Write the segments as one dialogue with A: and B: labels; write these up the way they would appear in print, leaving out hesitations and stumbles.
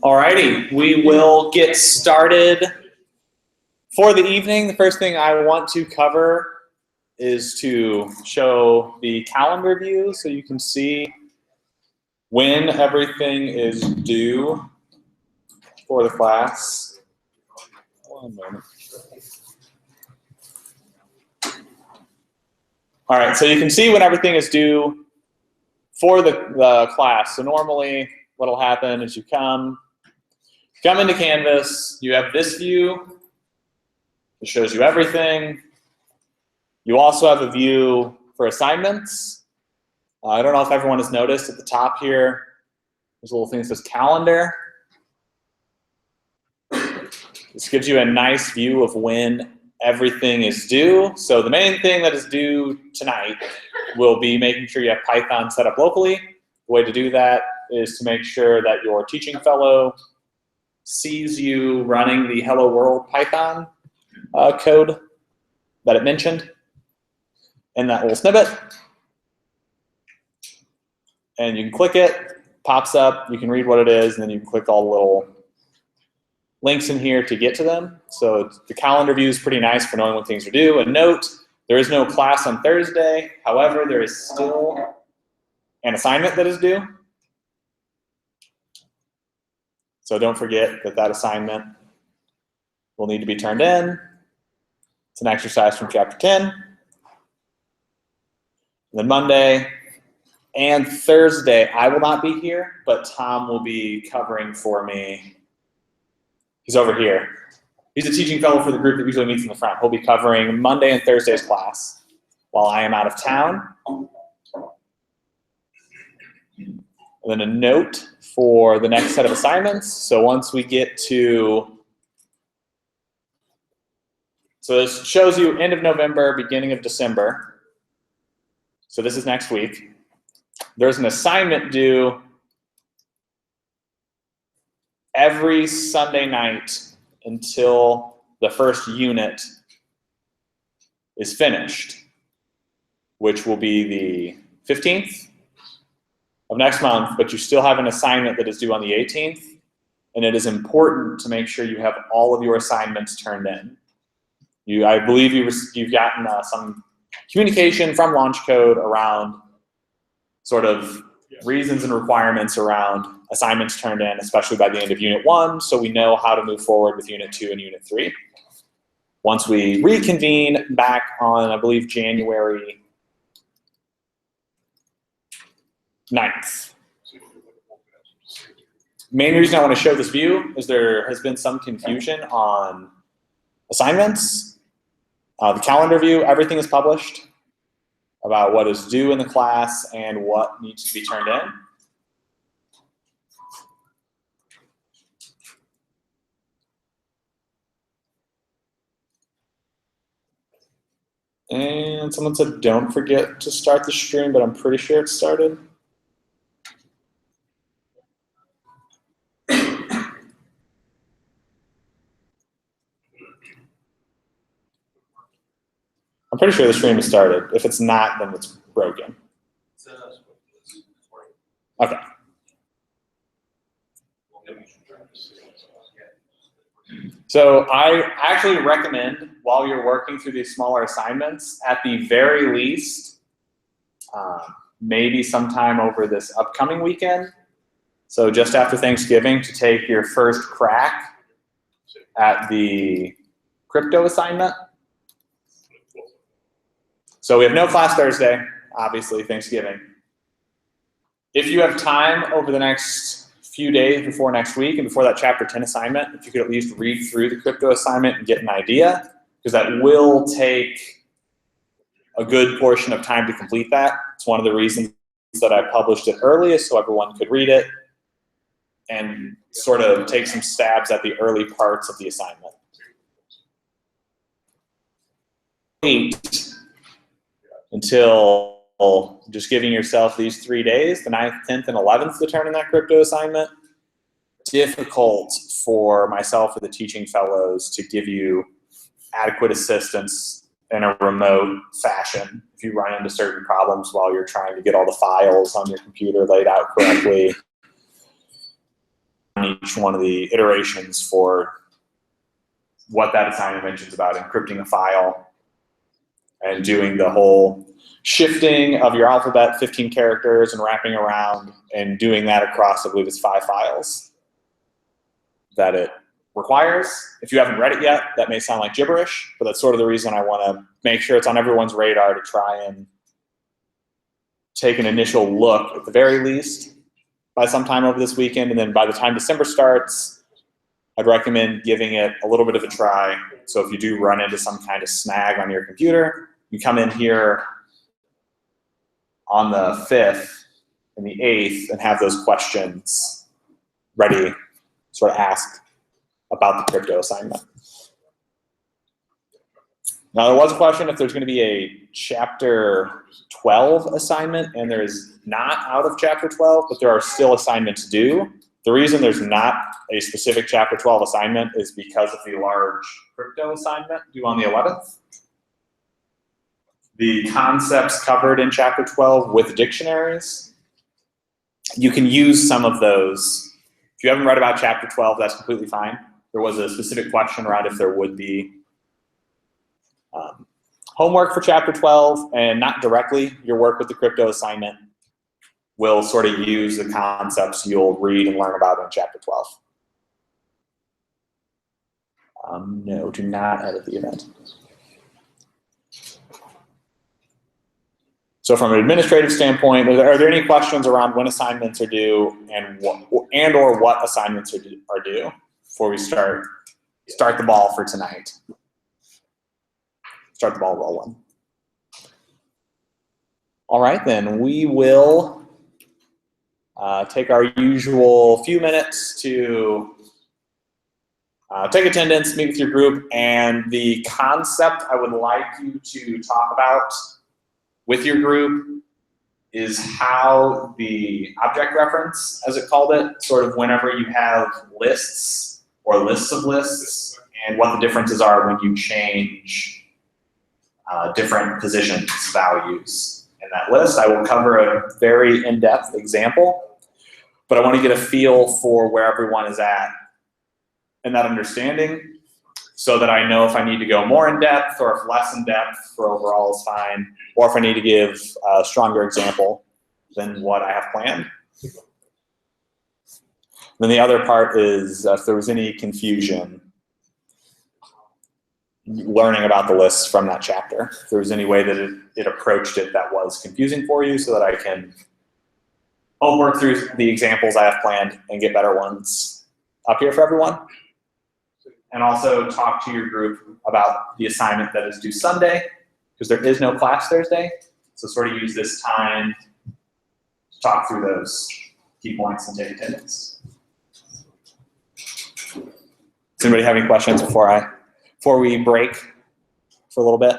A: Alrighty, we will get started for the evening. The first thing I want to cover is to show the calendar view so you can see when everything is due for the class. One moment. All right, so you can see when everything is due for the class. So normally what will happen is you come into Canvas, you have this view. It shows you everything. You also have a view for assignments. I don't know if everyone has noticed at the top here, there's a little thing that says calendar. This gives you a nice view of when everything is due. So the main thing that is due tonight will be making sure you have Python set up locally. The way to do that is to make sure that your teaching fellow sees you running the Hello World Python code that it mentioned in that little snippet. And you can click it, pops up, you can read what it is, and then you can click all the little links in here to get to them. So the calendar view is pretty nice for knowing when things are due. And note, there is no class on Thursday. However, there is still an assignment that is due. So don't forget that that assignment will need to be turned in. It's an exercise from chapter 10. And then Monday and Thursday, I will not be here, but Tom will be covering for me. He's over here. He's a teaching fellow for the group that usually meets in the front. He'll be covering Monday and Thursday's class while I am out of town. And then a note for the next set of assignments. So once we get to, so this shows you end of November, beginning of December. So this is next week. There's an assignment due every Sunday night until the first unit is finished, which will be the 15th of next month, but you still have an assignment that is due on the 18th, and it is important to make sure you have all of your assignments turned in. I believe you've gotten some communication from LaunchCode around sort of reasons and requirements around assignments turned in, especially by the end of Unit 1, so we know how to move forward with Unit 2 and Unit 3. Once we reconvene back on, I believe, January 9th. Main reason I want to show this view is there has been some confusion on assignments. The calendar view, everything is published about what is due in the class and what needs to be turned in. And someone said, don't forget to start the stream, but I'm pretty sure it started. I'm pretty sure the stream has started. If it's not, then it's broken. Okay. So I actually recommend, while you're working through these smaller assignments, at the very least, maybe sometime over this upcoming weekend, so just after Thanksgiving, to take your first crack at the crypto assignment. So we have no class Thursday, obviously, Thanksgiving. If you have time over the next few days before next week and before that chapter 10 assignment, if you could at least read through the crypto assignment and get an idea, because that will take a good portion of time to complete that. It's one of the reasons that I published it early, is so everyone could read it and sort of take some stabs at the early parts of the assignment. Until just giving yourself these 3 days, the 9th, 10th, and 11th, to turn in that crypto assignment. Difficult for myself or the teaching fellows to give you adequate assistance in a remote fashion if you run into certain problems while you're trying to get all the files on your computer laid out correctly. each one of the iterations for what that assignment mentions about encrypting a file and doing the whole shifting of your alphabet 15 characters and wrapping around and doing that across, I believe it's 5 files that it requires. If you haven't read it yet, that may sound like gibberish, but that's sort of the reason I want to make sure it's on everyone's radar to try and take an initial look at the very least by sometime over this weekend, and then by the time December starts, I'd recommend giving it a little bit of a try. So if you do run into some kind of snag on your computer, you come in here on the 5th and the 8th and have those questions ready, sort of ask about the crypto assignment. Now, there was a question if there's going to be a Chapter 12 assignment, and there is not out of Chapter 12, but there are still assignments due. The reason there's not a specific Chapter 12 assignment is because of the large crypto assignment due on the 11th. The concepts covered in Chapter 12 with dictionaries, you can use some of those. If you haven't read about Chapter 12, that's completely fine. There was a specific question around if there would be homework for Chapter 12, and not directly. Your work with the crypto assignment will sort of use the concepts you'll read and learn about in Chapter 12. No, do not edit the event. So from an administrative standpoint, are there any questions around when assignments are due and what assignments are due before we start the ball for tonight? Start the ball rolling. All right, then we will take our usual few minutes to take attendance, meet with your group, and the concept I would like you to talk about with your group is how the object reference, as it called it, sort of whenever you have lists or lists of lists, and what the differences are when you change different positions values in that list. I will cover a very in-depth example, but I want to get a feel for where everyone is at in that understanding so that I know if I need to go more in depth or if less in depth for overall is fine, or if I need to give a stronger example than what I have planned. Then the other part is if there was any confusion learning about the lists from that chapter. If there was any way that it approached it that was confusing for you so that I can work through the examples I have planned and get better ones up here for everyone. And also talk to your group about the assignment that is due Sunday, because there is no class Thursday. So sort of use this time to talk through those key points and take attendance. Does anybody have any questions before we break for a little bit?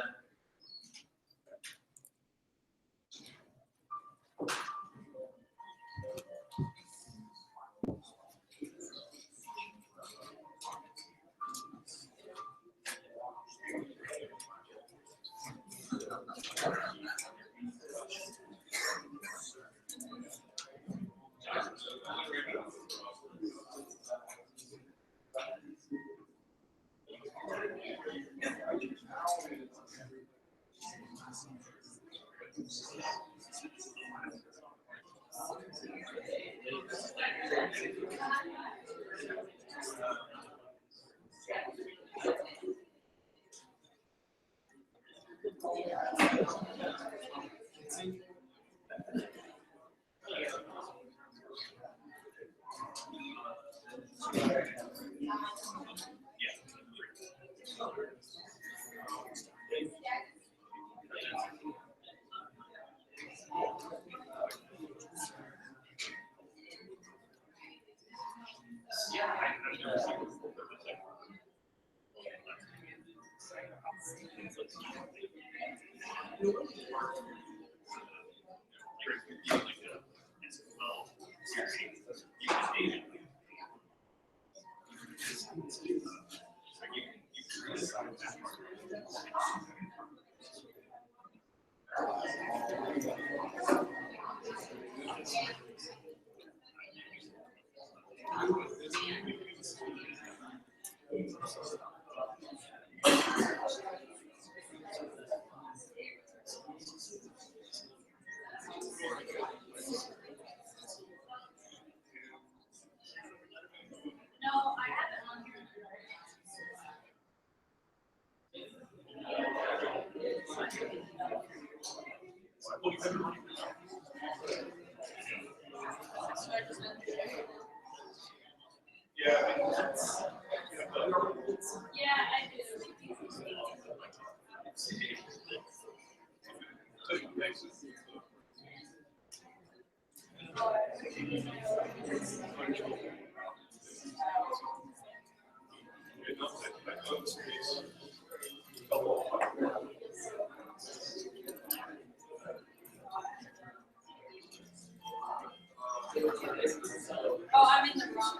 B: Oh, I'm in the wrong.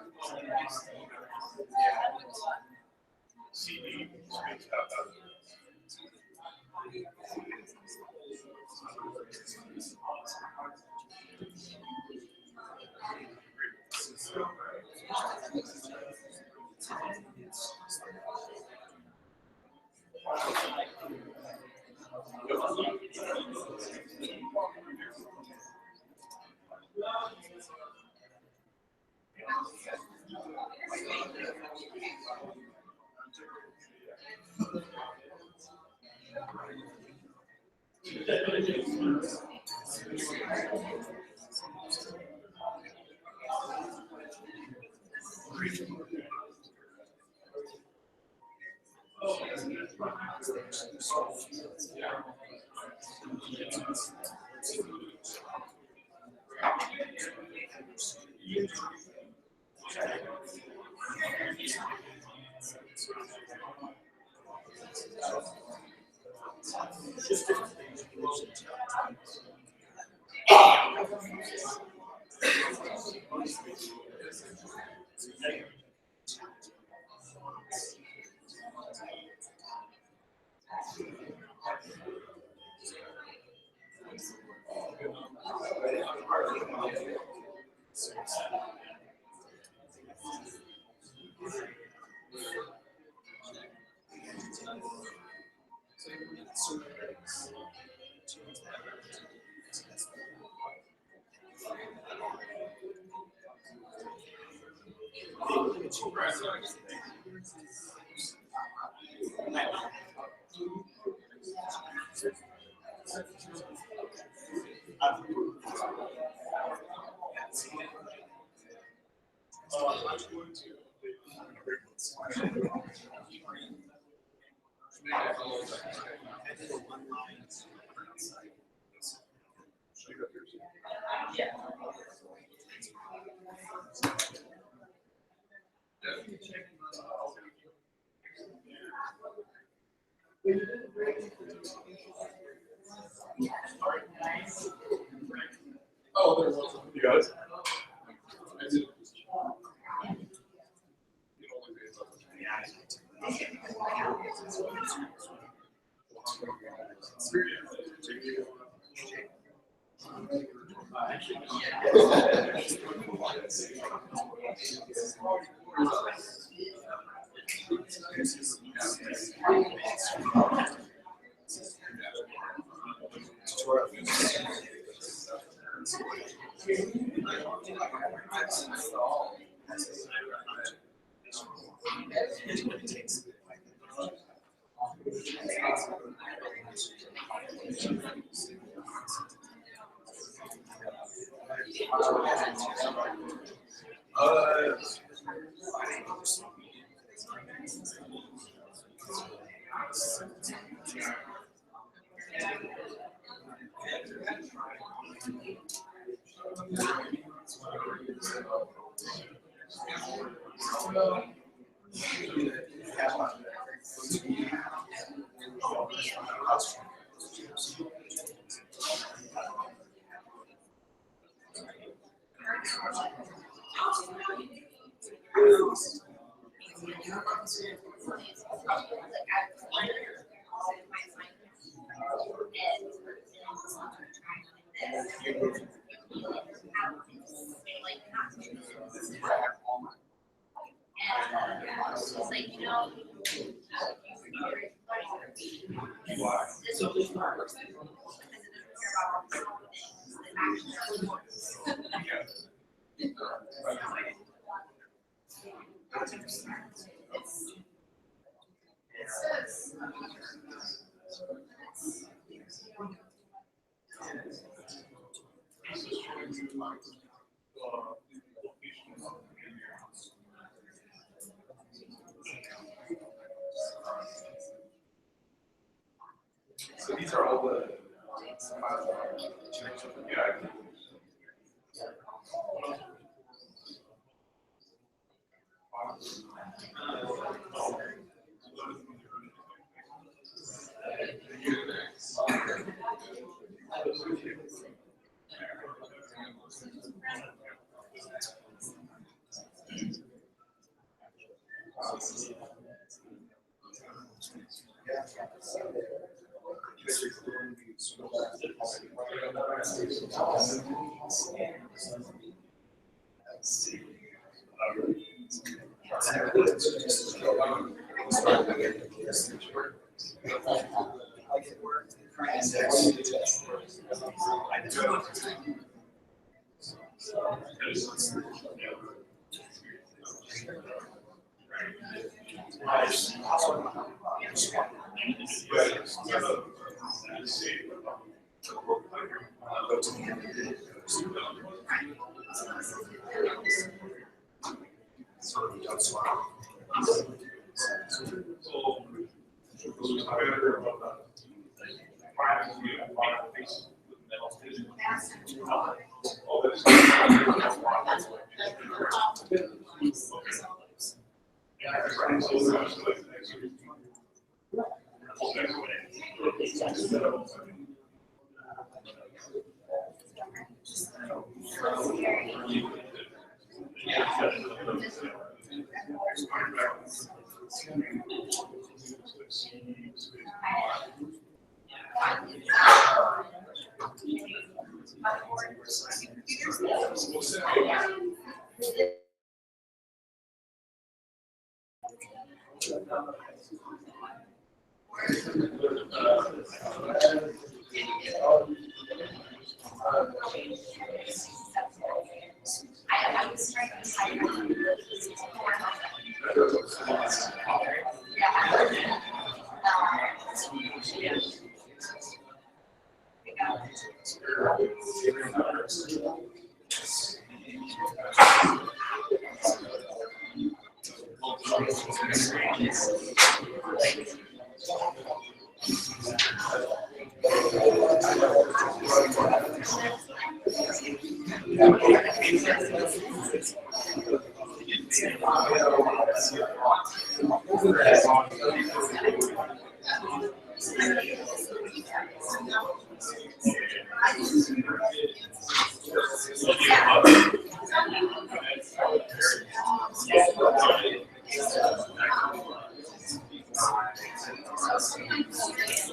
C: You got it?
B: It's like, you know, this will be more because it doesn't care about all the small things that actually are important.
C: So these are all the.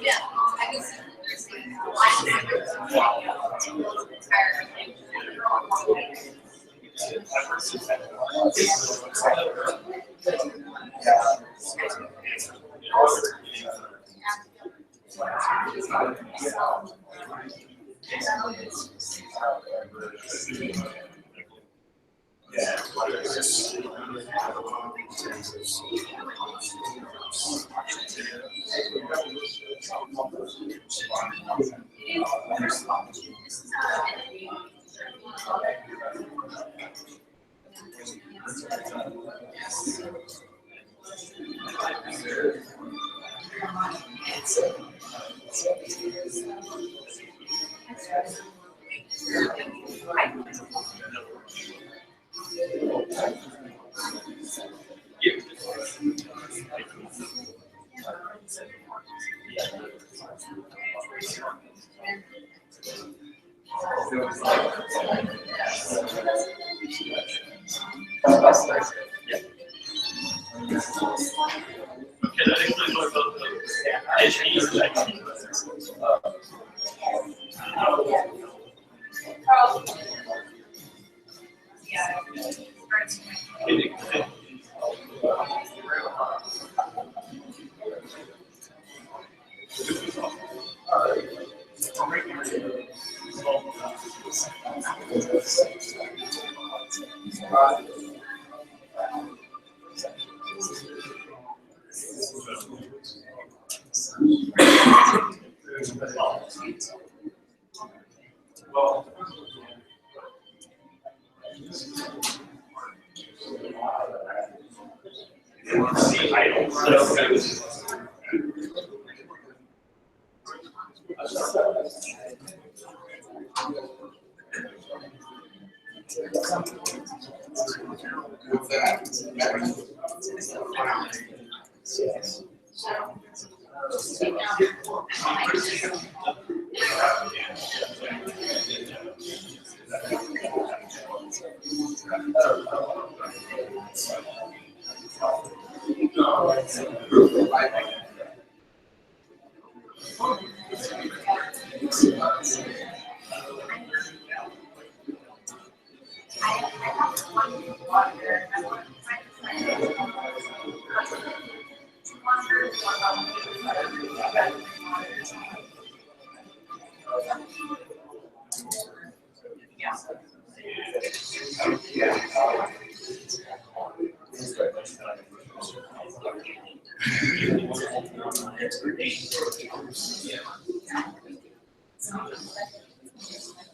C: Yeah.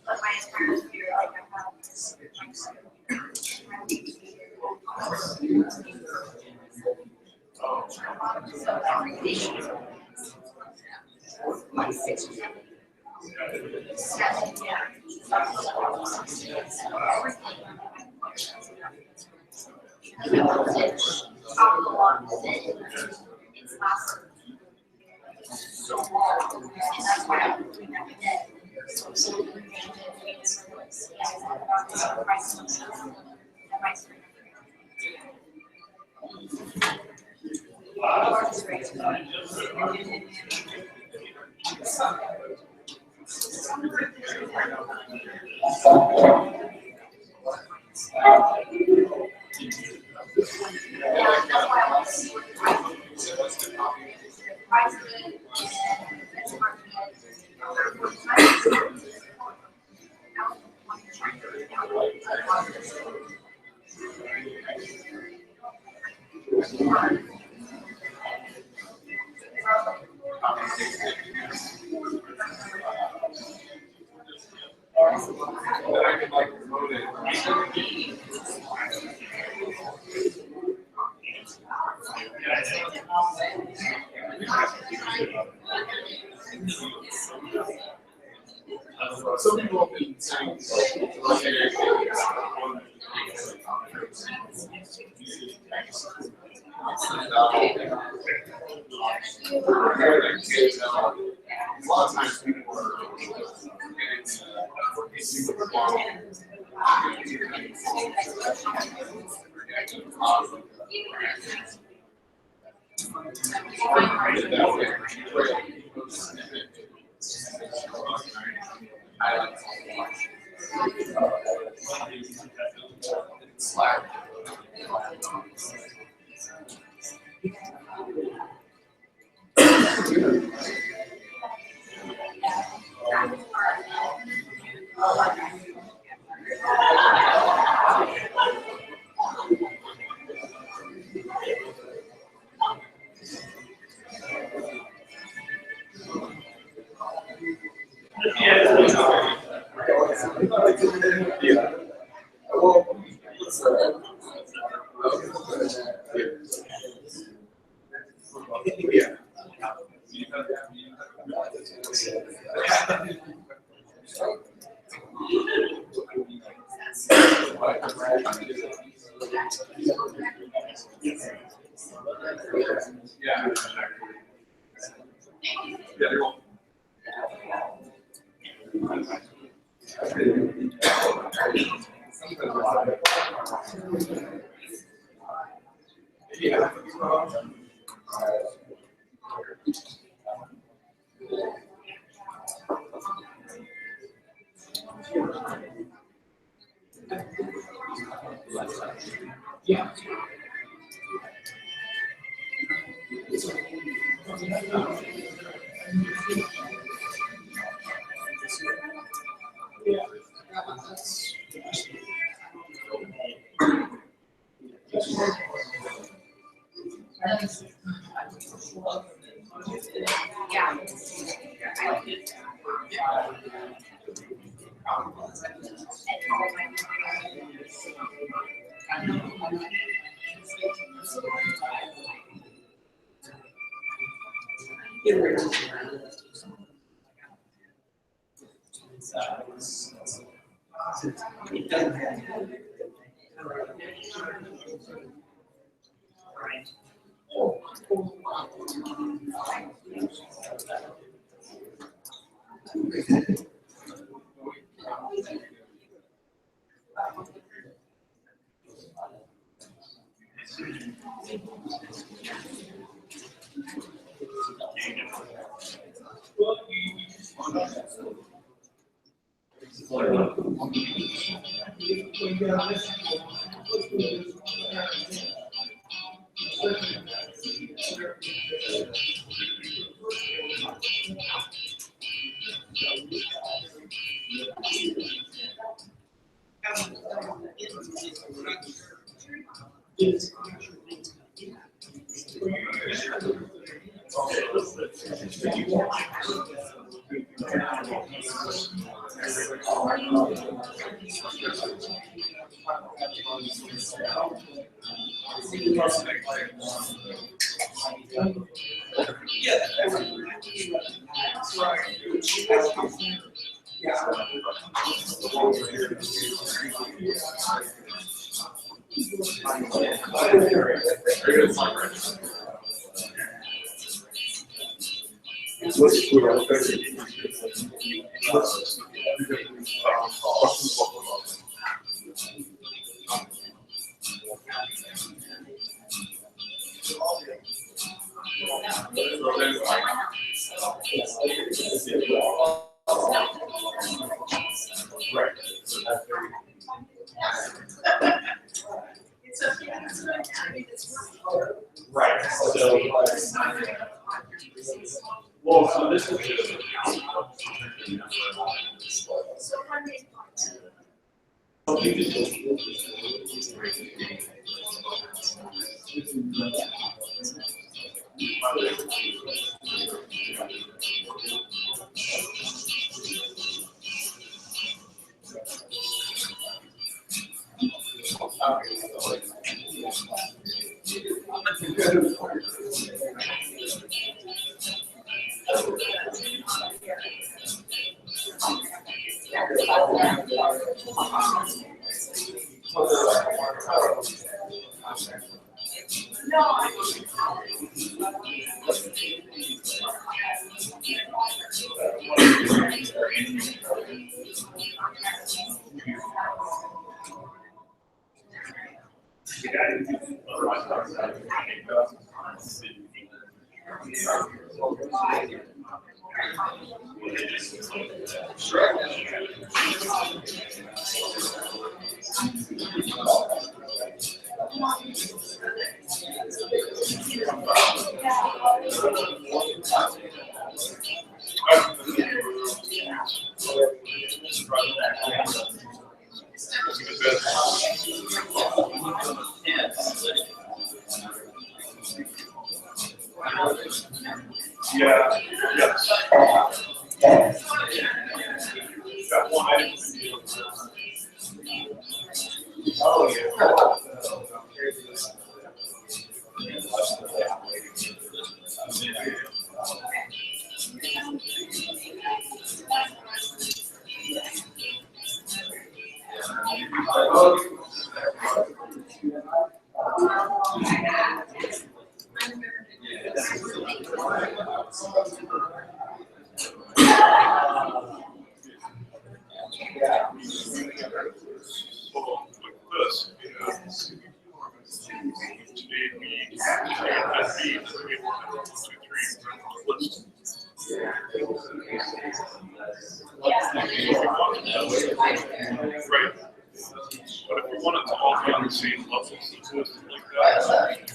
B: But my entire career, like I have so every day. Like 6 or 7. 7, yeah. It's last so long, and that's why I'm doing every day. So
C: Some people have been saying, a lot of times people are Slack. Yeah. Well, yeah. Yeah. Yeah, you're welcome. Yeah. Yeah.
B: Yeah.
C: Right. So, well, so this is just. Yeah, yes. Got one item. Oh, Right. But if we want it to all be on the same level, so it's listed like that.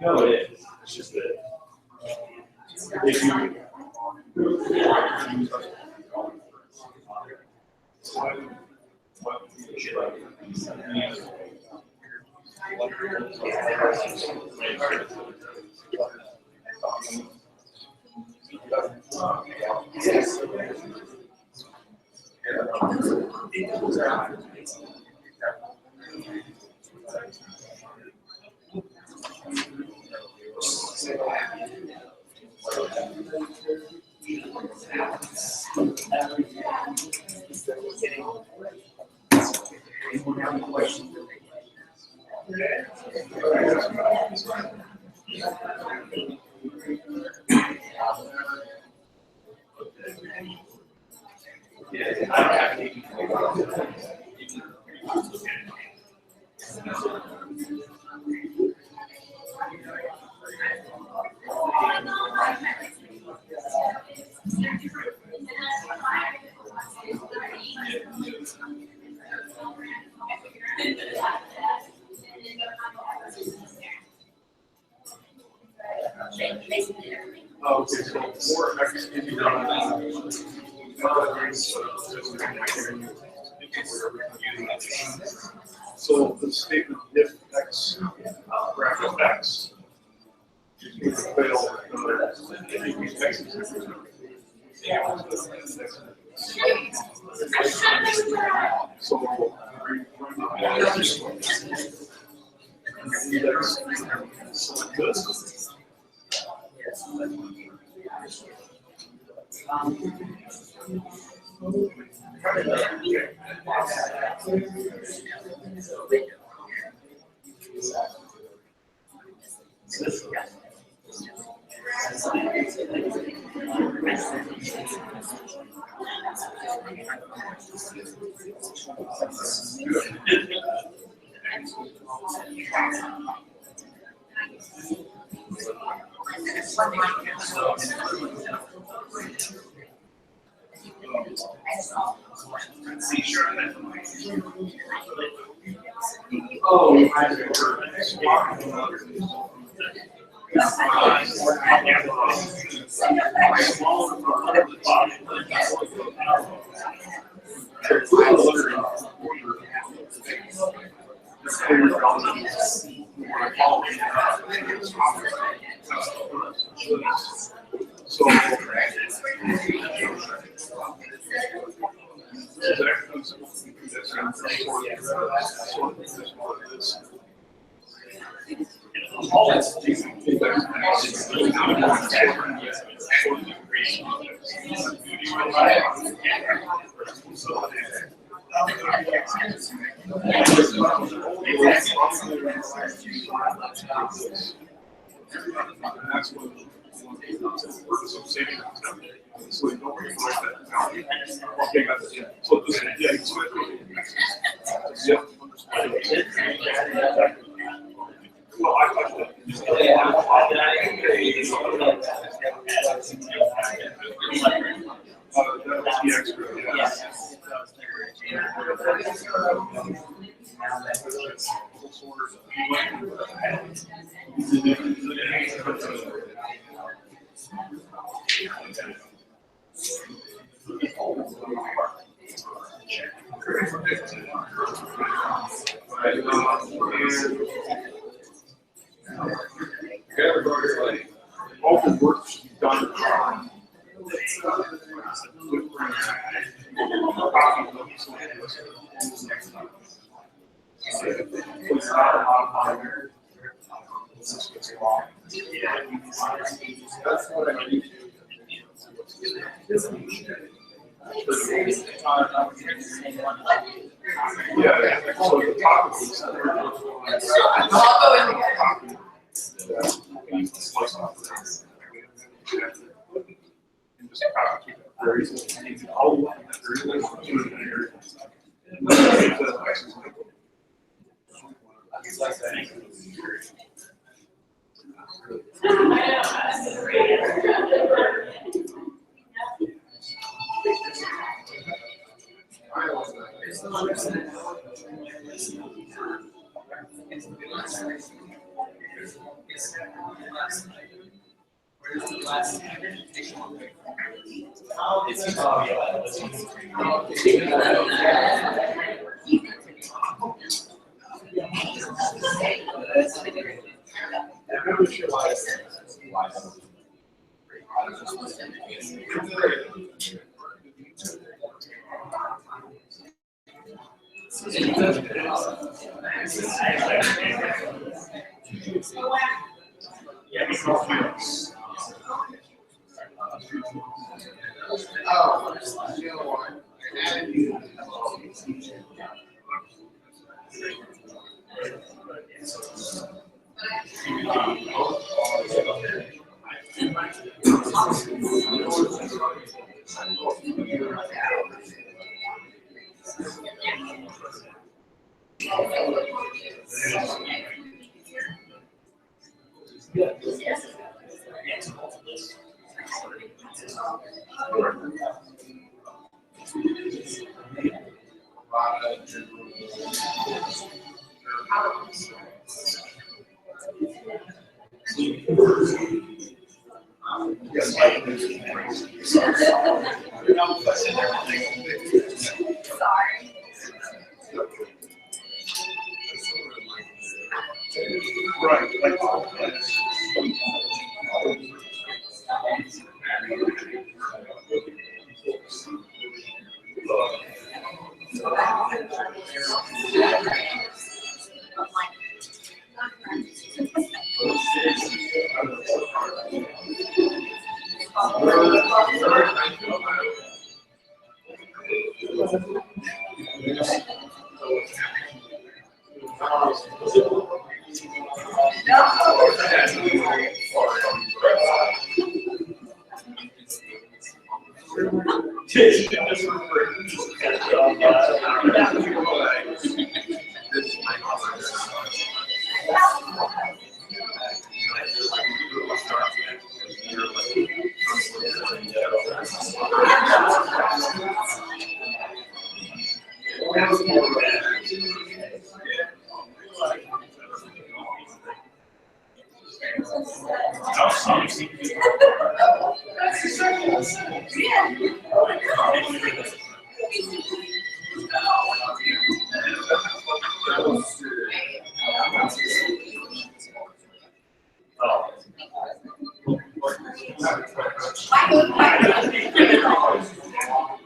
C: No, it is. It's just that if you. Okay, so more X can be done. So the statement if X, bracket X, you can fail, X is so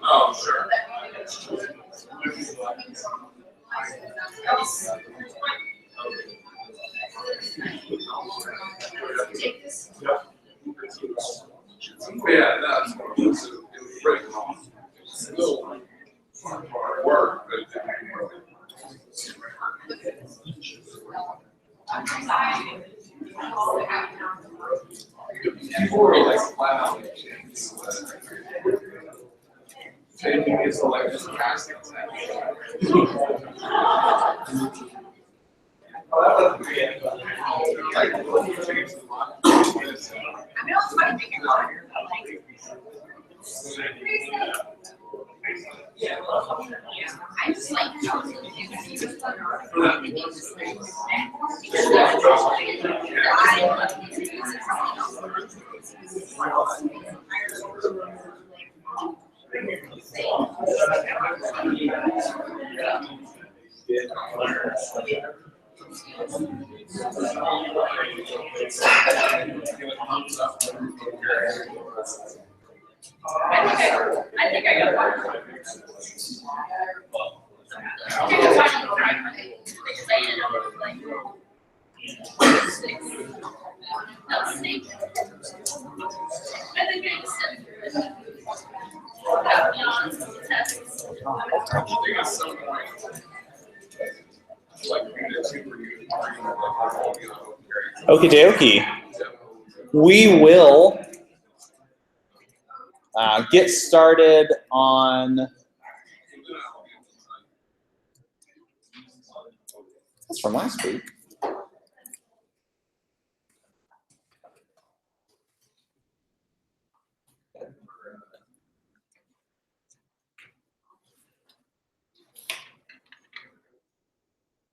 C: Oh, sure. Yeah, that's what it was. It was great. It's a little hard work, but people are like flat out taking his like just casting.
B: I just like I think I got one.
A: Okie dokie. We will get started on. That's from last week.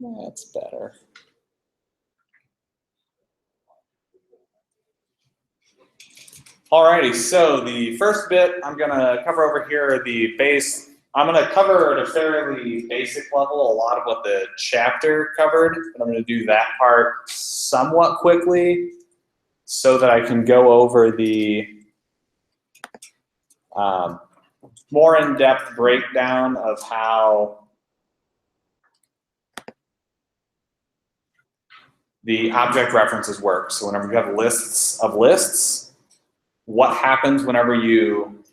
A: That's better. Alrighty, so the first bit I'm gonna cover over here are the base. I'm gonna cover at a fairly basic level a lot of what the chapter covered, but I'm gonna do that part somewhat quickly so that I can go over the more in-depth breakdown of how the object references work. So whenever you have lists of lists, what happens whenever you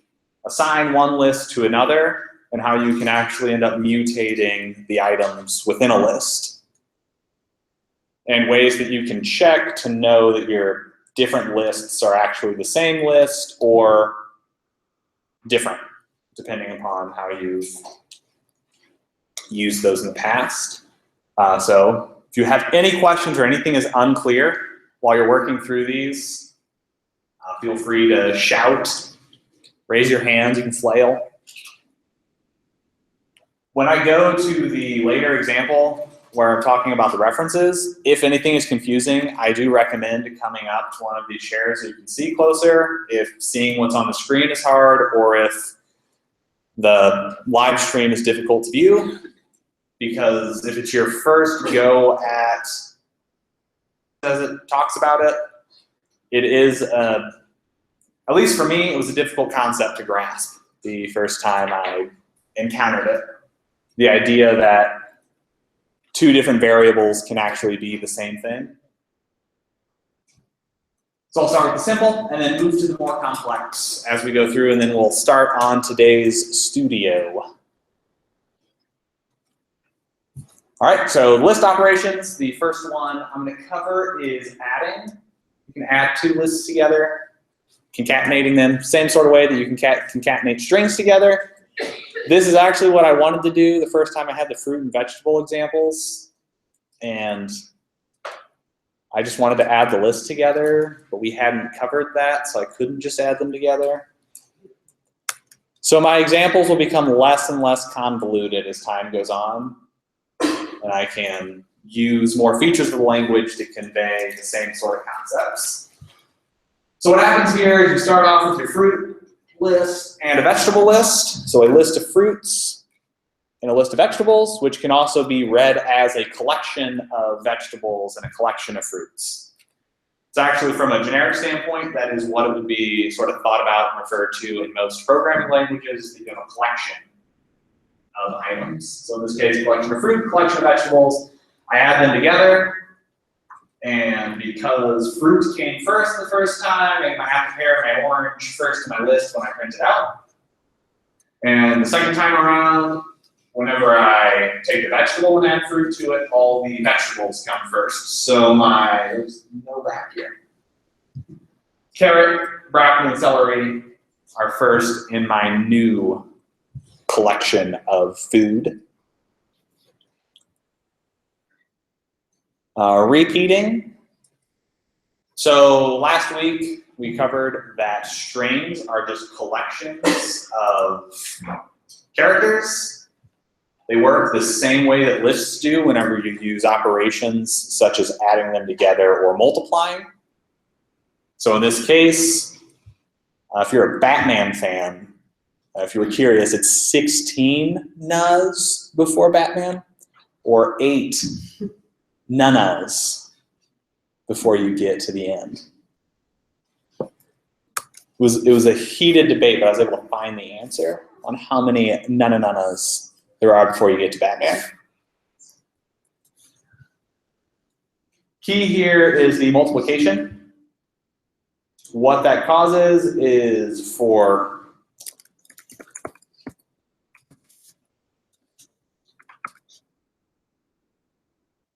A: assign one list to another, and how you can actually end up mutating the items within a list. And ways that you can check to know that your different lists are actually the same list or different, depending upon how you've used those in the past. So if you have any questions or anything is unclear while you're working through these, feel free to shout, raise your hands, you can flail. When I go to the later example where I'm talking about the references, if anything is confusing, I do recommend coming up to one of these chairs so you can see closer, if seeing what's on the screen is hard, or if the live stream is difficult to view. Because if it's your first go at, as it talks about it, it is, at least for me, it was a difficult concept to grasp the first time I encountered it. The idea that two different variables can actually be the same thing. So I'll start with the simple and then move to the more complex as we go through, and then we'll start on today's studio. All right, so list operations. The first one I'm going to cover is adding. You can add two lists together, concatenating them, same sort of way that you can concatenate strings together. This is actually what I wanted to do the first time I had the fruit and vegetable examples. And I just wanted to add the list together, but we hadn't covered that, so I couldn't just add them together. So my examples will become less and less convoluted as time goes on. And I can use more features of the language to convey the same sort of concepts. So what happens here is you start off with your fruit list and a vegetable list. So a list of fruits and a list of vegetables, which can also be read as a collection of vegetables and a collection of fruits. It's actually, from a generic standpoint, that is what it would be sort of thought about and referred to in most programming languages, that you have a collection of items. So in this case, collection of fruit, collection of vegetables. I add them together, and because fruit came first the first time, I my apple, pear, my orange first to my list when I print it out. And the second time around, whenever I take a vegetable and add fruit to it, all the vegetables come first. So there's no back here. Carrot, broccoli, and celery are first in my new collection of food. Repeating. So last week we covered that strings are just collections of characters. They work the same way that lists do whenever you use operations such as adding them together or multiplying. So in this case, if you're a Batman fan, if you were curious, it's 16 nuz before Batman, or 8 nanas before you get to the end. It was a heated debate, but I was able to find the answer on how many nanas there are before you get to Batman. Key here is the multiplication. What that causes is for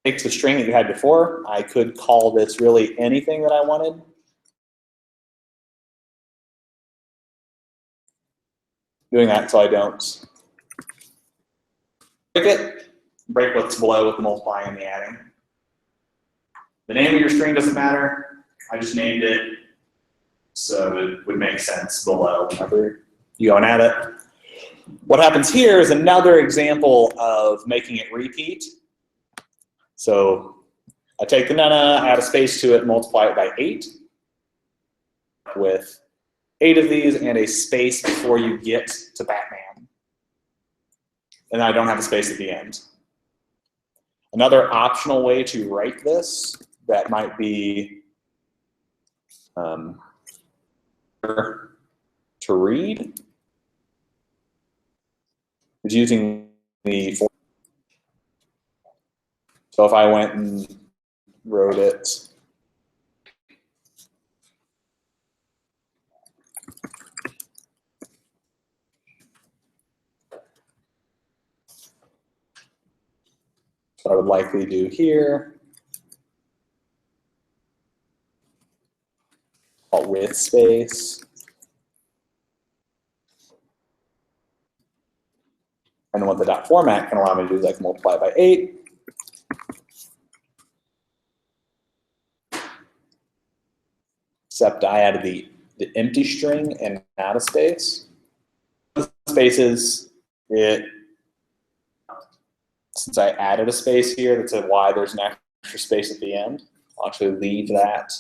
A: takes the string that you had before. I could call this really anything that I wanted. Doing that so I don't break it, break what's below with the multiplying and the adding. The name of your string doesn't matter. I just named it so it would make sense below whenever you go and add it. What happens here is another example of making it repeat. So I take the nana, add a space to it, multiply it by 8 with 8 of these and a space before you get to Batman. And I don't have a space at the end. Another optional way to write this that might be to read is using the form. So if I went and wrote it what I would likely do here, with space, and what the dot format can allow me to do is I can multiply by 8. Except I added the empty string and not a space. Spaces, since I added a space here, that's why there's an extra space at the end. I'll actually leave that.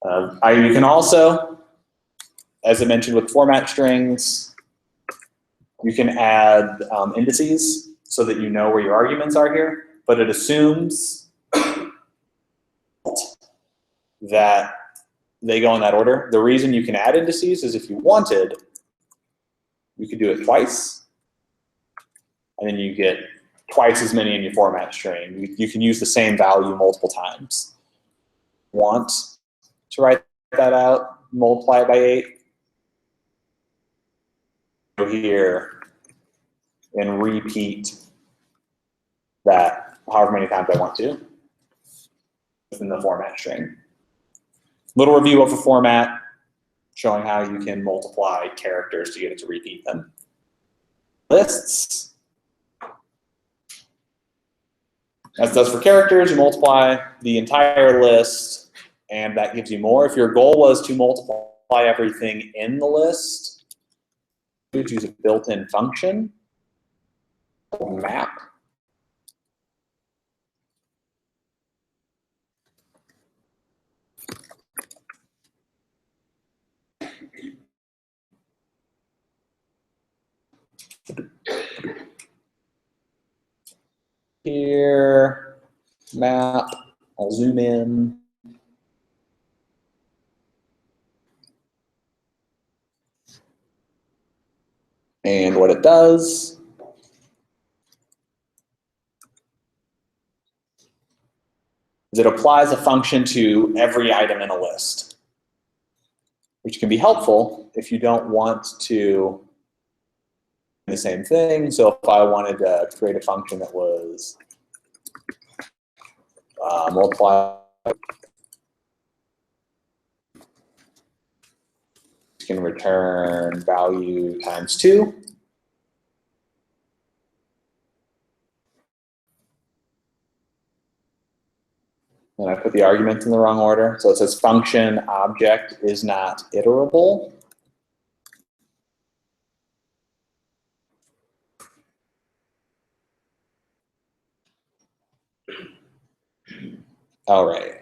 A: You can also, as I mentioned with format strings, you can add indices so that you know where your arguments are here, but it assumes that they go in that order. The reason you can add indices is if you wanted, you could do it twice, and then you get twice as many in your format string. You can use the same value multiple times. Want to write that out, multiply it by 8. Go here and repeat that however many times I want to within the format string. Little review of a format showing how you can multiply characters to get it to repeat them. Lists. As it does for characters, you multiply the entire list, and that gives you more. If your goal was to multiply everything in the list, you would use a built-in function, map. Here, map, I'll zoom in. And what it does is it applies a function to every item in a list, which can be helpful if you don't want to do the same thing. So if I wanted to create a function that was multiply, you can return value times 2. And I put the argument in the wrong order. So it says function object is not iterable. All right.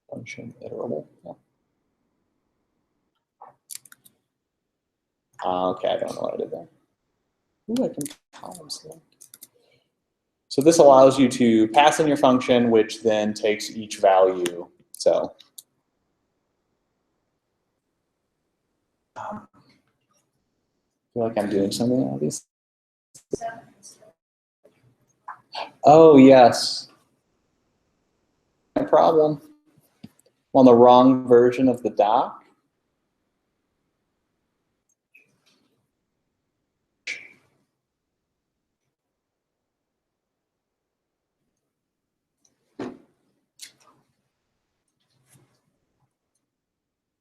A: Function iterable. Yeah. Okay, I don't know what I did there. Ooh, I can column select. So this allows you to pass in your function, which then takes each value. So I feel like I'm doing something obvious. Oh, yes. No problem. I'm on the wrong version of the doc.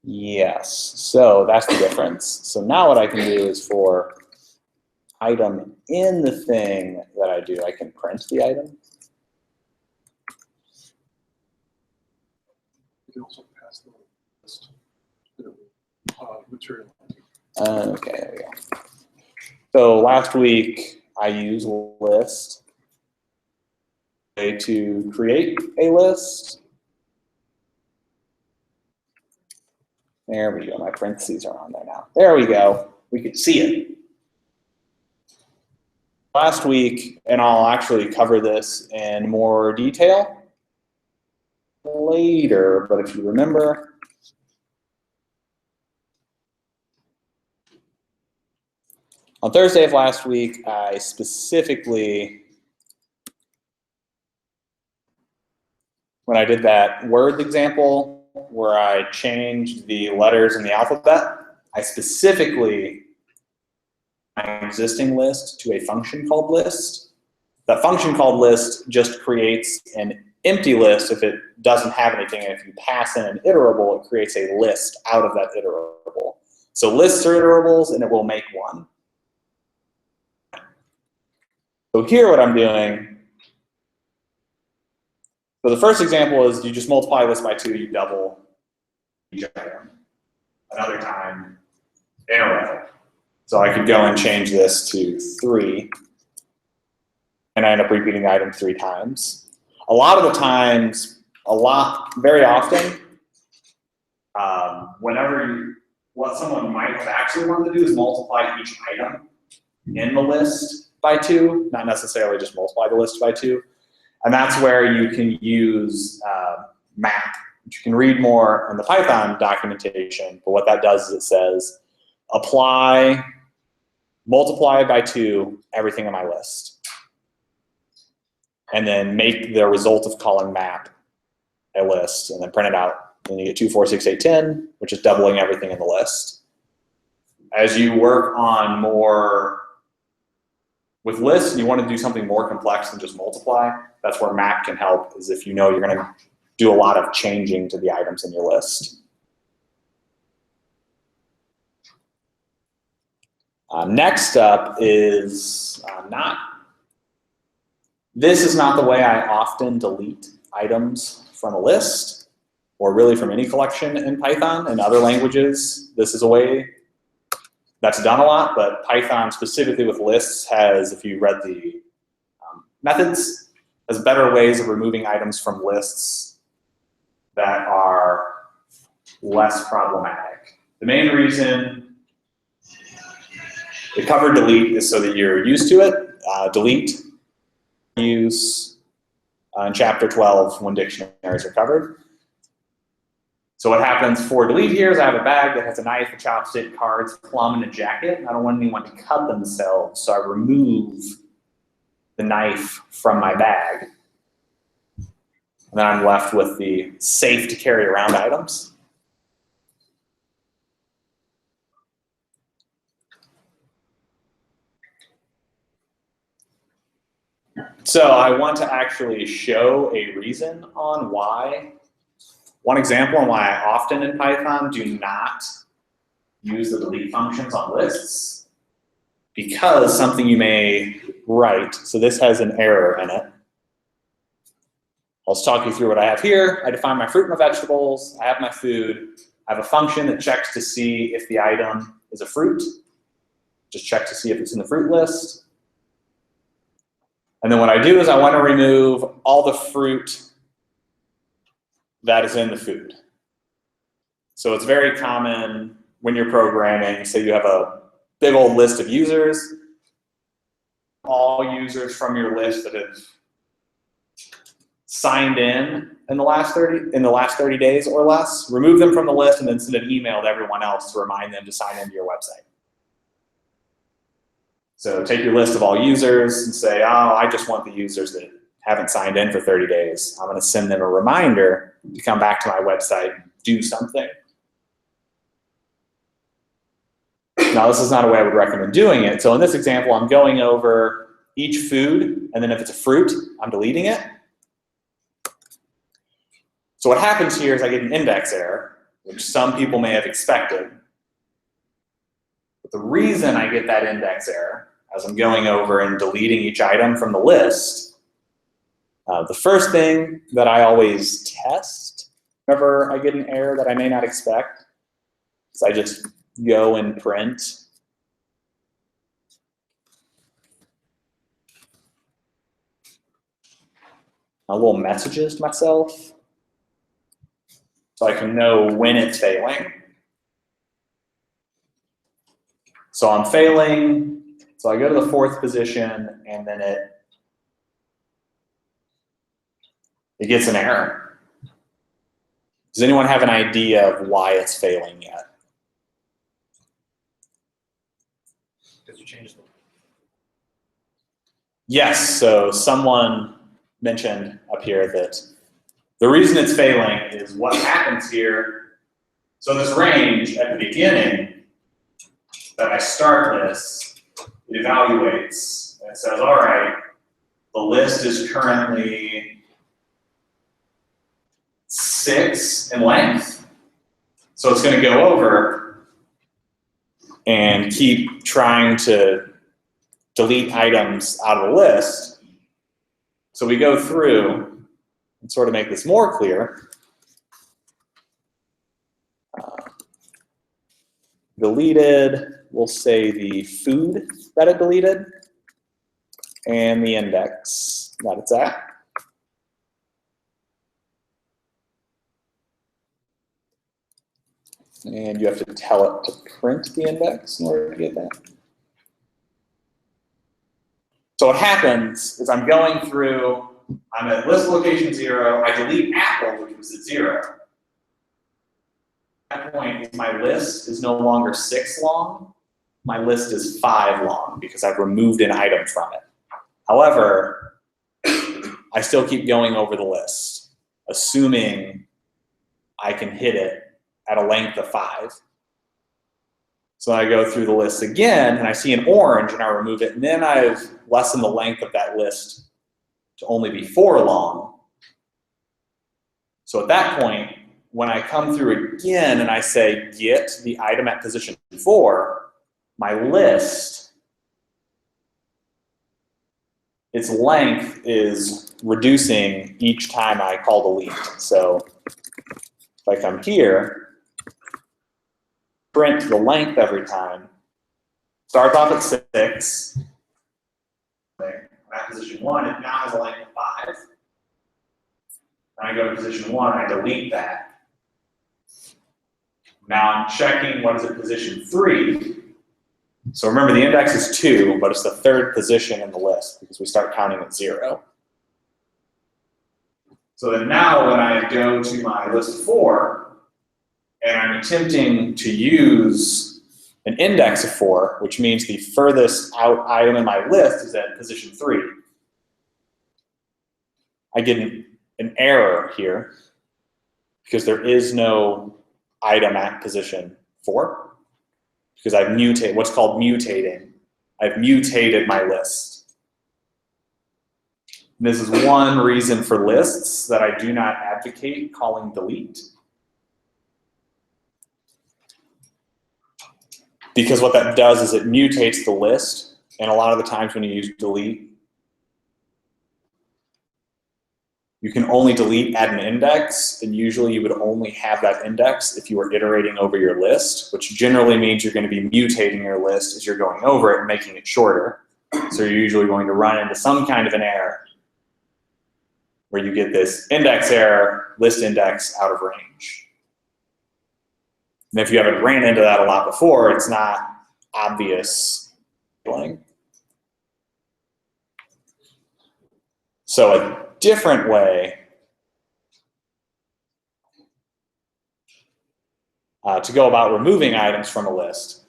A: Yes, so that's the difference. So now what I can do is for item in the thing that I do, I can print the item.
D: You can also pass the list, material.
A: Okay, there we go. So last week I used list to create a list. There we go. My parentheses are on there now. There we go. We can see it. Last week, and I'll actually cover this in more detail later, but if you remember, on Thursday of last week, I specifically, when I did that Word example where I changed the letters in the alphabet, I specifically my existing list to a function called list. That function called list just creates an empty list if it doesn't have anything, and if you pass in an iterable, it creates a list out of that iterable. So lists are iterables, and it will make one. So here what I'm doing, so the first example is you just multiply this by 2, you double each item. Another time in a row. So I could go and change this to 3, and I end up repeating the item 3 times. A lot of the times, very often, what someone might have actually wanted to do is multiply each item in the list by 2, not necessarily just multiply the list by 2. And that's where you can use map, which you can read more in the Python documentation. But what that does is it says, multiply by 2 everything in my list. And then make the result of calling map a list, and then print it out. Then you get 2, 4, 6, 8, 10, which is doubling everything in the list. As you work on more with lists and you want to do something more complex than just multiply, that's where map can help, is if you know you're going to do a lot of changing to the items in your list. Next up is this is not the way I often delete items from a list. or really from any collection in Python. In other languages, this is a way that's done a lot, but Python specifically with lists has, if you read the methods, has better ways of removing items from lists that are less problematic. The main reason the cover delete is so that you're used to it. Delete use in chapter 12 when dictionaries are covered. So what happens for delete here is I have a bag that has a knife, a chopstick, cards, plum, and a jacket. I don't want anyone to cut themselves, so I remove the knife from my bag. And then I'm left with the safe to carry around items. So I want to actually show a reason on why, one example on why I often in Python do not use the delete functions on lists, because something you may write, so this has an error in it. I'll just talk you through what I have here. I define my fruit and my vegetables, I have my food, I have a function that checks to see if the item is a fruit, just check to see if it's in the fruit list. And then what I do is I want to remove all the fruit that is in the food. So it's very common when you're programming, say you have a big old list of users, all users from your list that have signed in the last 30 days or less, remove them from the list and then send an email to everyone else to remind them to sign into your website. So take your list of all users and say, oh, I just want the users that haven't signed in for 30 days. I'm going to send them a reminder to come back to my website and do something. Now, this is not a way I would recommend doing it. So in this example, I'm going over each food, and then if it's a fruit, I'm deleting it. So what happens here is I get an index error, which some people may have expected. But the reason I get that index error, as I'm going over and deleting each item from the list, the first thing that I always test whenever I get an error that I may not expect is I just go and print a little messages to myself so I can know when it's failing. So I'm failing. So I go to the 4th position, and then it gets an error. Does anyone have an idea of why it's failing yet?
D: Did you change them?
A: Yes, so someone mentioned up here that the reason it's failing is what happens here. So this range at the beginning that I start this, it evaluates and it says, all right, the list is currently 6 in length. So it's going to go over and keep trying to delete items out of the list. So we go through and sort of make this more clear. Deleted, we'll say the food that it deleted and the index that it's at. And you have to tell it to print the index in order to get that. So what happens is I'm going through, I'm at list location 0, I delete apple, which was at 0. At that point, my list is no longer 6 long, my list is 5 long because I've removed an item from it. However, I still keep going over the list, assuming I can hit it at a length of 5. So I go through the list again, and I see an orange, and I remove it, and then I've lessened the length of that list to only be 4 long. So at that point, when I come through again and I say get the item at position 4, my list, its length is reducing each time I call delete. So If I come here, print the length every time, starts off at 6. I'm at position 1, it now has a length of 5. When I go to position 1, I delete that. Now I'm checking what is at position 3. So remember the index is 2, but it's the 3rd position in the list because we start counting at 0. So then now when I go to my list of 4, and I'm attempting to use an index of 4, which means the furthest out item in my list is at position 3, I get an error here because there is no item at position 4 because I've mutated, what's called mutating. I've mutated my list. And this is one reason for lists that I do not advocate calling delete. Because what that does is it mutates the list, and a lot of the times when you use delete, you can only delete at an index, and usually you would only have that index if you were iterating over your list, which generally means you're going to be mutating your list as you're going over it and making it shorter. So you're usually going to run into some kind of an error where you get this index error, list index out of range. And if you haven't ran into that a lot before, it's not obvious. So a different way to go about removing items from a list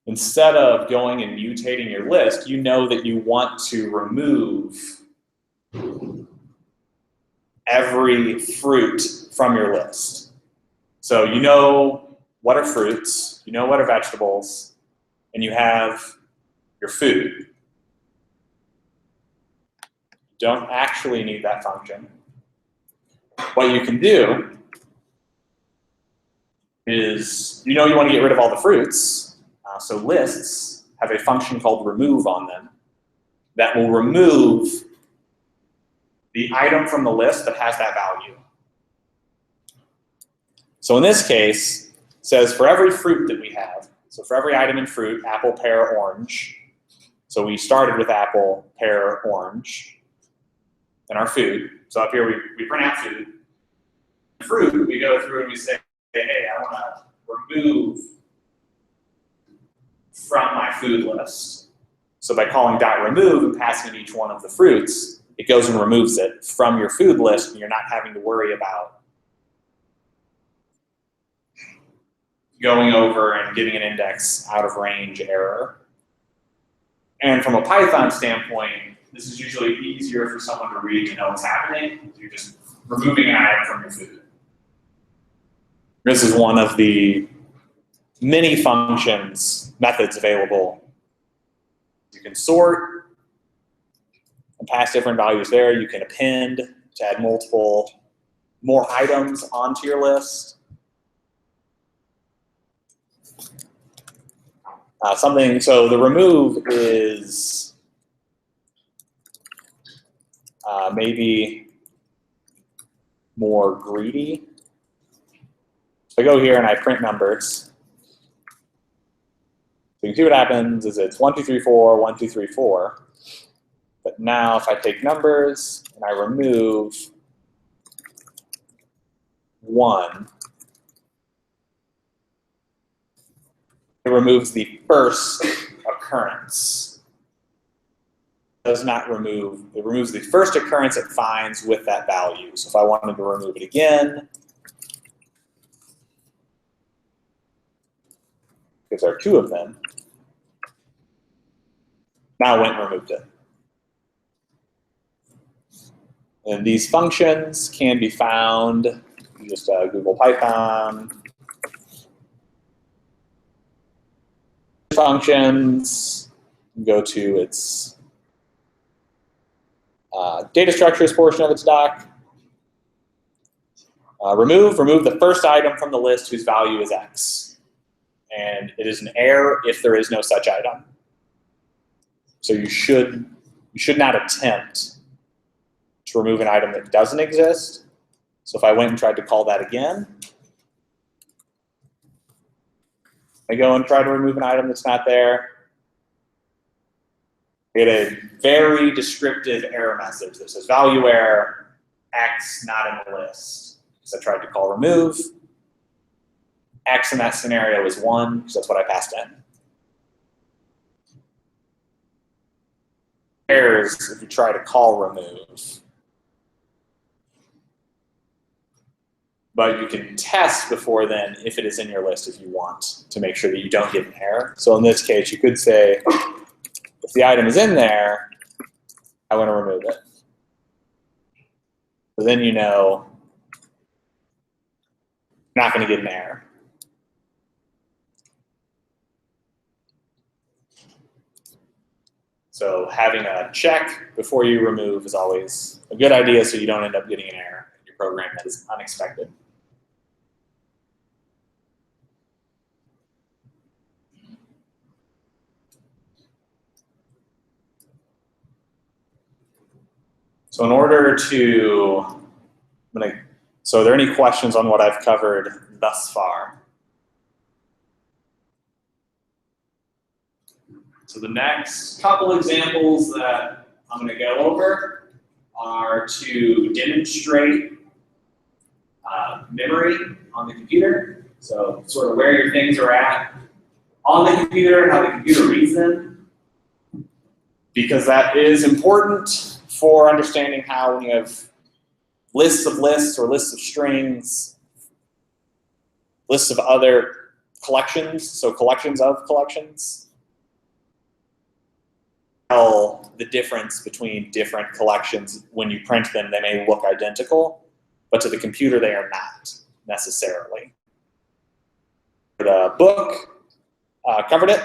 A: instead of going and mutating your list, you know that you want to remove every fruit from your list. So you know what are fruits, you know what are vegetables, and you have your food. You don't actually need that function. What you can do is, you know you want to get rid of all the fruits, so lists have a function called remove on them that will remove the item from the list that has that value. So in this case, it says for every fruit that we have, so for every item in fruit, apple, pear, orange. So we started with apple, pear, orange, and our food. So up here we print out food. Fruit, we go through and we say, hey, I want to remove from my food list. So by calling .remove and passing in each one of the fruits, it goes and removes it from your food list, and you're not having to worry about going over and getting an index out of range error. And from a Python standpoint, this is usually easier for someone to read and know what's happening. You're just removing an item from your food. This is one of the many functions, methods available. You can sort and pass different values there. You can append to add more items onto your list. So the remove is maybe more greedy. So I go here and I print numbers. So you can see what happens is it's 1, 2, 3, 4, 1, 2, 3, 4. But now if I take numbers and I remove 1, it removes the first occurrence. It does not remove, it removes the first occurrence it finds with that value. So if I wanted to remove it again, because there are 2 of them, now it went and removed it. And these functions can be found, you just Google Python. Functions, go to its data structures portion of its doc. Remove the first item from the list whose value is X. And it is an error if there is no such item. So you should not attempt to remove an item that doesn't exist. So if I went and tried to call that again, I go and try to remove an item that's not there, I get a very descriptive error message that says value error, X not in the list. Because I tried to call remove. X in that scenario is 1, because that's what I passed in. Errors if you try to call remove. But you can test before then if it is in your list if you want to make sure that you don't get an error. So in this case, you could say, if the item is in there, I want to remove it. So then you know you're not going to get an error. So having a check before you remove is always a good idea so you don't end up getting an error in your program that is unexpected. So in order to, so are there any questions on what I've covered thus far? So the next couple examples that I'm going to go over are to demonstrate memory on the computer. So sort of where your things are at on the computer and how the computer reads them. Because that is important for understanding how when you have lists of lists or lists of strings, lists of other collections, so collections of collections, tell the difference between different collections. When you print them, they may look identical, but to the computer, they are not necessarily. The book covered it.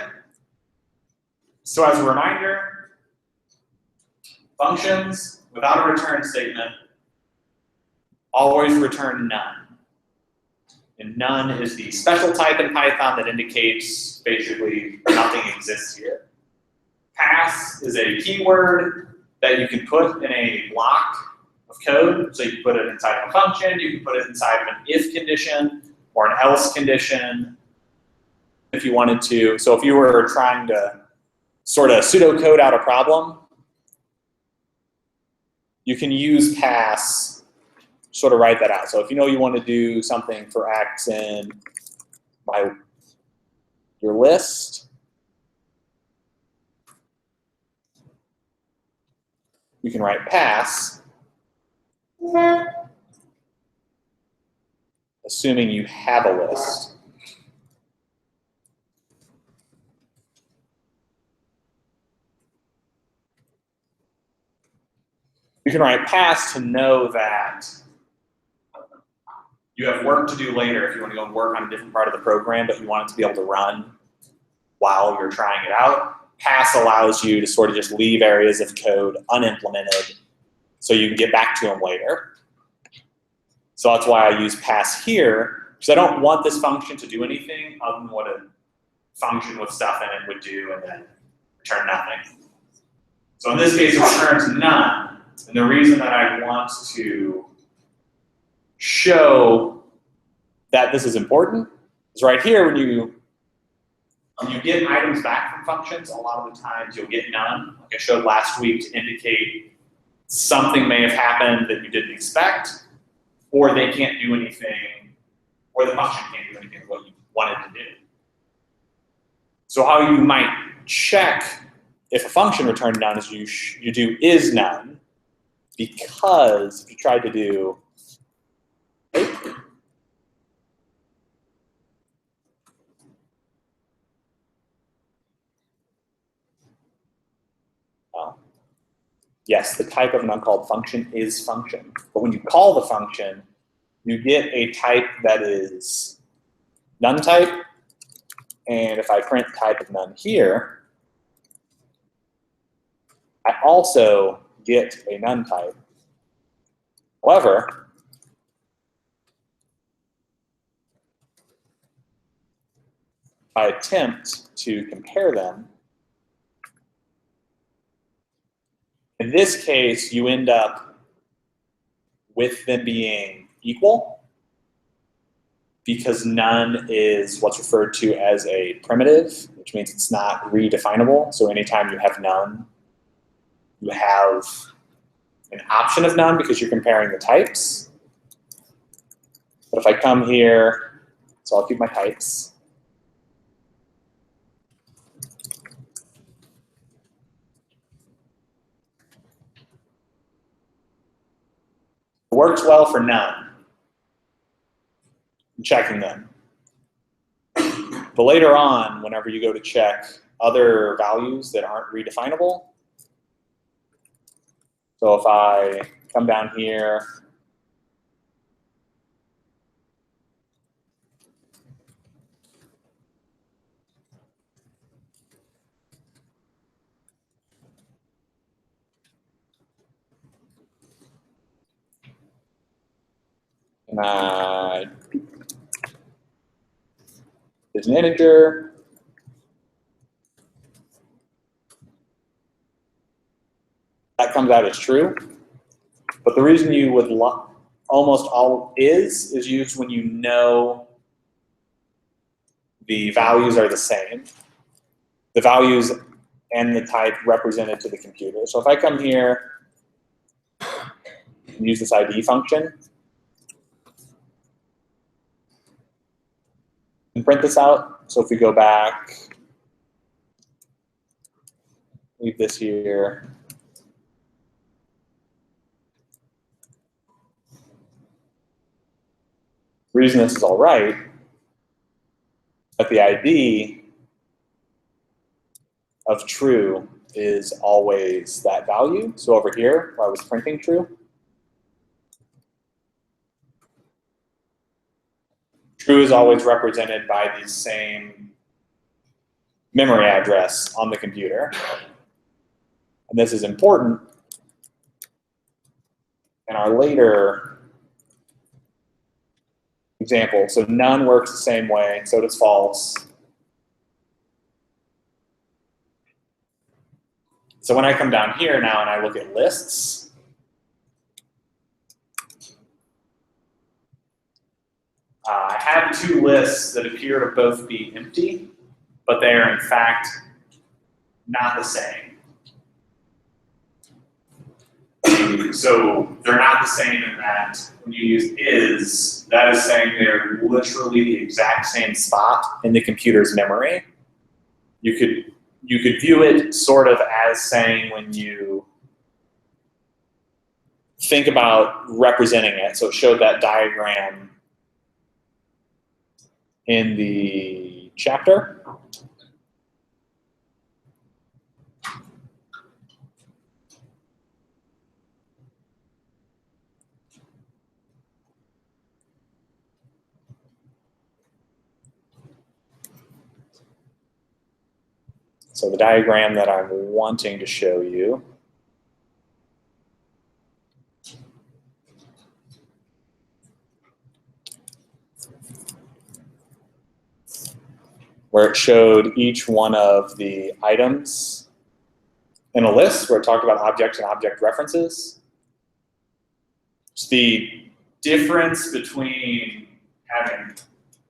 A: So as a reminder, functions without a return statement always return none. And none is the special type in Python that indicates basically nothing exists here. Pass is a keyword that you can put in a block of code. So you can put it inside of a function, you can put it inside of an if condition or an else condition if you wanted to. So if you were trying to sort of pseudocode out a problem, you can use pass, sort of write that out. So if you know you want to do something for X in your list, you can write pass, assuming you have a list. You can write pass to know that you have work to do later if you want to go and work on a different part of the program, but you want it to be able to run while you're trying it out. Pass allows you to sort of just leave areas of code unimplemented so you can get back to them later. So that's why I use pass here, because I don't want this function to do anything other than what a function with stuff in it would do and then return nothing. So in this case, it returns none. And the reason that I want to show that this is important is right here when you get items back from functions, a lot of the times you'll get none, like I showed last week, to indicate something may have happened that you didn't expect, or they can't do anything, or the function can't do anything what you wanted to do. So how you might check if a function returned none is you do is none, because if you tried to do yes, the type of an uncalled function is function. But when you call the function, you get a type that is none type. And if I print type of none here, I also get a none type. However, if I attempt to compare them, In this case, you end up with them being equal because none is what's referred to as a primitive, which means it's not redefinable. So anytime you have none, you have an option of none because you're comparing the types. But if I come here, so I'll keep my types. It works well for none. I'm checking them. But later on, whenever you go to check other values that aren't redefinable, so if I come down here, and there's an integer, that comes out as true. But the reason you would almost all is used when you know the values are the same. The values and the type represented to the computer. So if I come here and use this ID function and print this out. So if we go back, leave this here. The reason this is all right, that the ID of true is always that value. So over here, where I was printing true, true is always represented by the same memory address on the computer. And this is important in our later example. So none works the same way, so does false. So when I come down here now and I look at lists, I have two lists that appear to both be empty, but they are in fact not the same. So they're not the same in that when you use is, that is saying they're literally the exact same spot in the computer's memory. You could view it sort of as saying when you think about representing it. So it showed that diagram in the chapter. So the diagram that I'm wanting to show you where it showed each one of the items in a list where it talked about objects and object references. It's the difference between having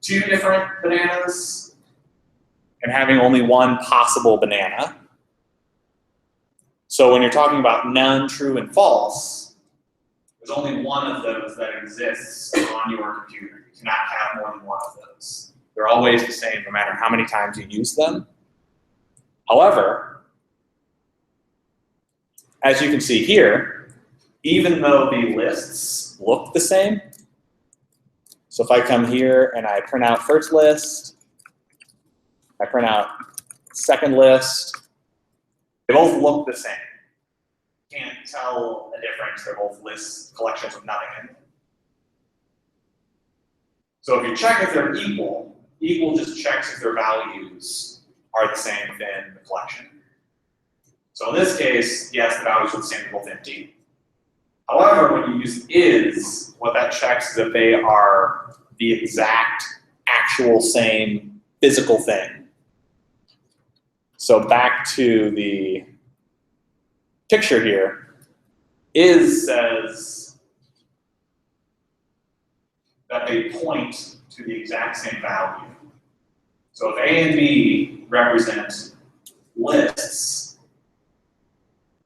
A: two different bananas and having only one possible banana. So when you're talking about none, true, and false, there's only one of those that exists on your computer. You cannot have more than one of those. They're always the same no matter how many times you use them. However, as you can see here, even though the lists look the same, so if I come here and I print out first list, I print out second list, they both look the same. Can't tell a difference. They're both lists, collections with nothing in them. So if you check if they're equal, equal just checks if their values are the same within the collection. So in this case, yes, the values are the same, they're both empty. However, when you use is, what that checks is that they are the exact, actual same physical thing. So back to the picture here says that they point to the exact same value. So if A and B represent lists,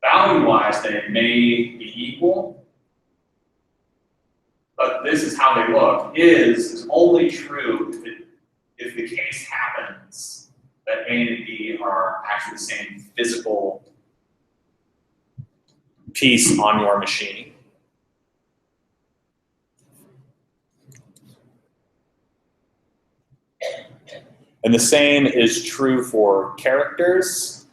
A: value-wise they may be equal, but this is how they look. Is only true if the case happens that A and B are actually the same physical piece on your machine. And the same is true for characters.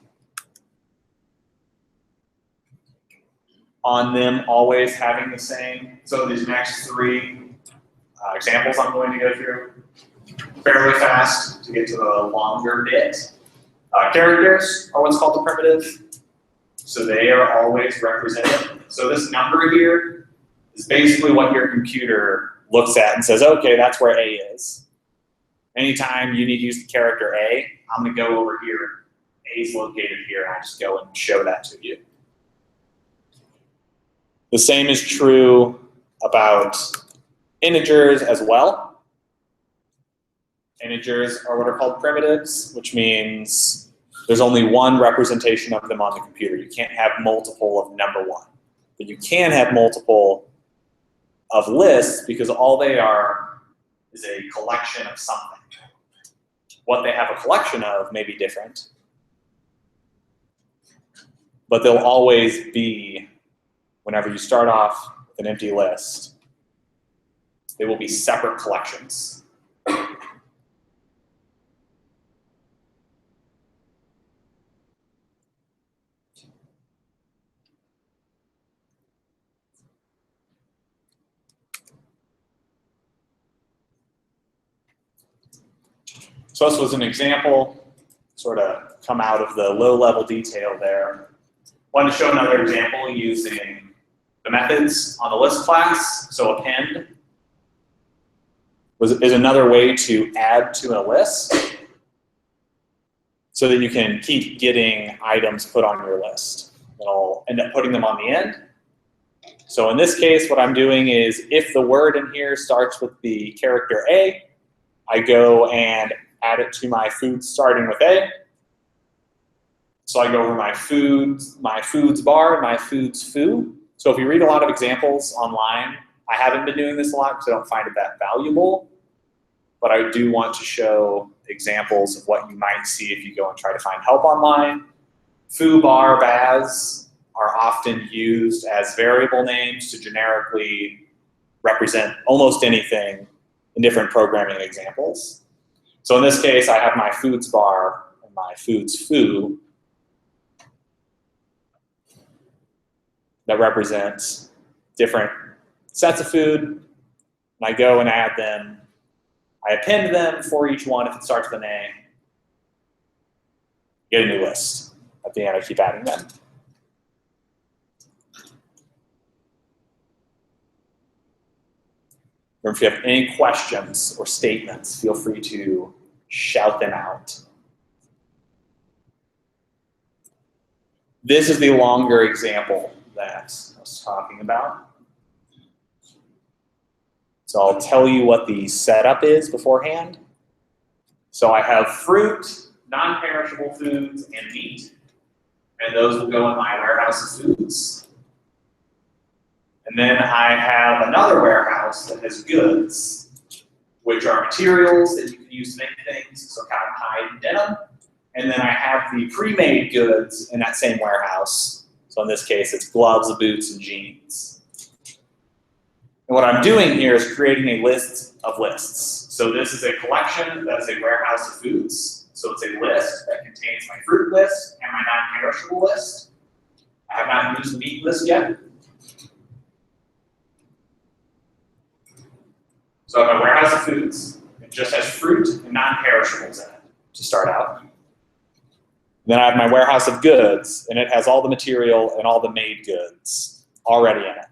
A: On them always having the same. So these next three examples I'm going to go through fairly fast to get to the longer bit. Characters are what's called the primitive. So they are always represented. So this number here is basically what your computer looks at and says, okay, that's where A is. Anytime you need to use the character A, I'm going to go over here. A is located here, and I just go and show that to you. The same is true about integers as well. Integers are what are called primitives, which means there's only one representation of them on the computer. You can't have multiple of number one. But you can have multiple of lists because all they are is a collection of something. What they have a collection of may be different, but they'll always be, whenever you start off with an empty list, they will be separate collections. So this was an example, sort of come out of the low-level detail there. Wanted to show another example using the methods on the list class. So append is another way to add to a list so that you can keep getting items put on your list. And I'll end up putting them on the end. So in this case, what I'm doing is if the word in here starts with the character A, I go and add it to my foods starting with A. So I go over my foods bar, my foods foo. So if you read a lot of examples online, I haven't been doing this a lot because I don't find it that valuable, but I do want to show examples of what you might see if you go and try to find help online. Foo bar baz are often used as variable names to generically represent almost anything in different programming examples. So in this case, I have my foods bar and my foods foo that represents different sets of food. And I go and add them. I append them for each one if it starts with an A. Get a new list. At the end, I keep adding them. Or if you have any questions or statements, feel free to shout them out. This is the longer example that I was talking about. So I'll tell you what the setup is beforehand. So I have fruit, non-perishable foods, and meat. And those will go in my warehouse of foods. And then I have another warehouse that has goods, which are materials that you can use to make things, so cotton, hide, and denim. And then I have the pre-made goods in that same warehouse. So in this case, it's gloves, boots, and jeans. And what I'm doing here is creating a list of lists. So this is a collection that is a warehouse of foods. So it's a list that contains my fruit list and my non-perishable list. I have not used the meat list yet. So I have my warehouse of foods. It just has fruit and non-perishables in it to start out. Then I have my warehouse of goods, and it has all the material and all the made goods already in it.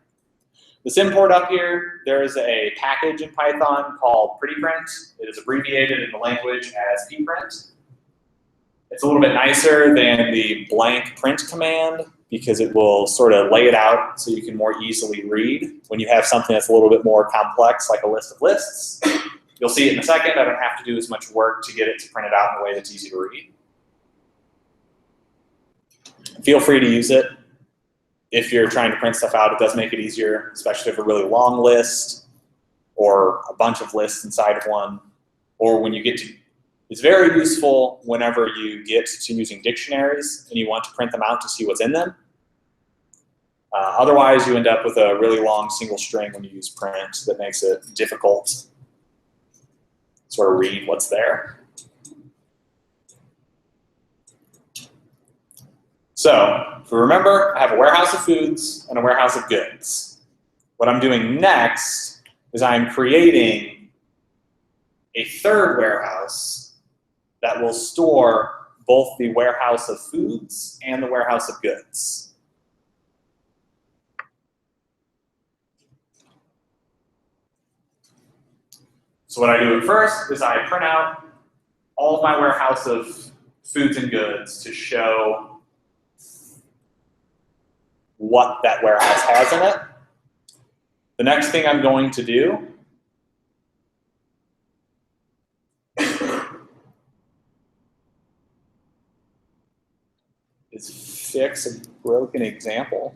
A: This import up here, there is a package in Python called prettyprint. It is abbreviated in the language as pprint. It's a little bit nicer than the blank print command because it will sort of lay it out so you can more easily read. When you have something that's a little bit more complex, like a list of lists, you'll see it in a second. I don't have to do as much work to get it to print it out in a way that's easy to read. Feel free to use it. If you're trying to print stuff out, it does make it easier, especially if a really long list or a bunch of lists inside of one. Or when you get to, it's very useful whenever you get to using dictionaries and you want to print them out to see what's in them. Otherwise, you end up with a really long single string when you use print that makes it difficult to sort of read what's there. So, if you remember, I have a warehouse of foods and a warehouse of goods. What I'm doing next is I'm creating a third warehouse that will store both the warehouse of foods and the warehouse of goods. So what I do at first is I print out all of my warehouse of foods and goods to show what that warehouse has in it. The next thing I'm going to do is fix a broken example.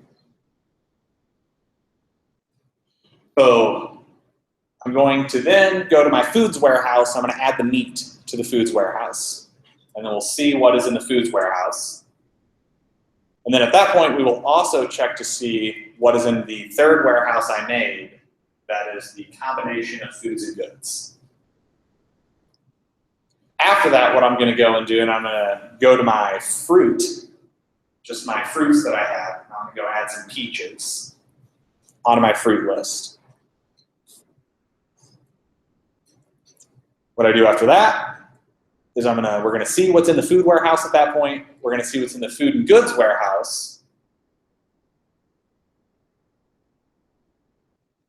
A: So I'm going to then go to my foods warehouse. I'm going to add the meat to the foods warehouse. And then we'll see what is in the foods warehouse. And then at that point, we will also check to see what is in the third warehouse I made. That is the combination of foods and goods. After that, what I'm going to go and do, and I'm going to go to my fruit, just my fruits that I have. I'm going to go add some peaches onto my fruit list. What I do after that is we're going to see what's in the food warehouse at that point. We're going to see what's in the food and goods warehouse.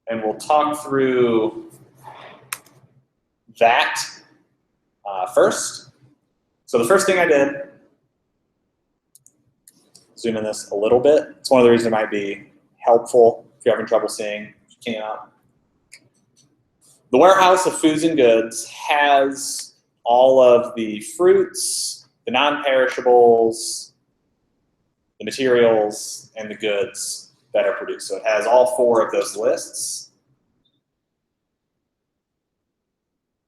A: And we'll talk through that first. So the first thing I did, zoom in this a little bit. It's one of the reasons it might be helpful if you're having trouble seeing, if you can't. The warehouse of foods and goods has all of the fruits, the non-perishables, the materials, and the goods that are produced. So it has all four of those lists.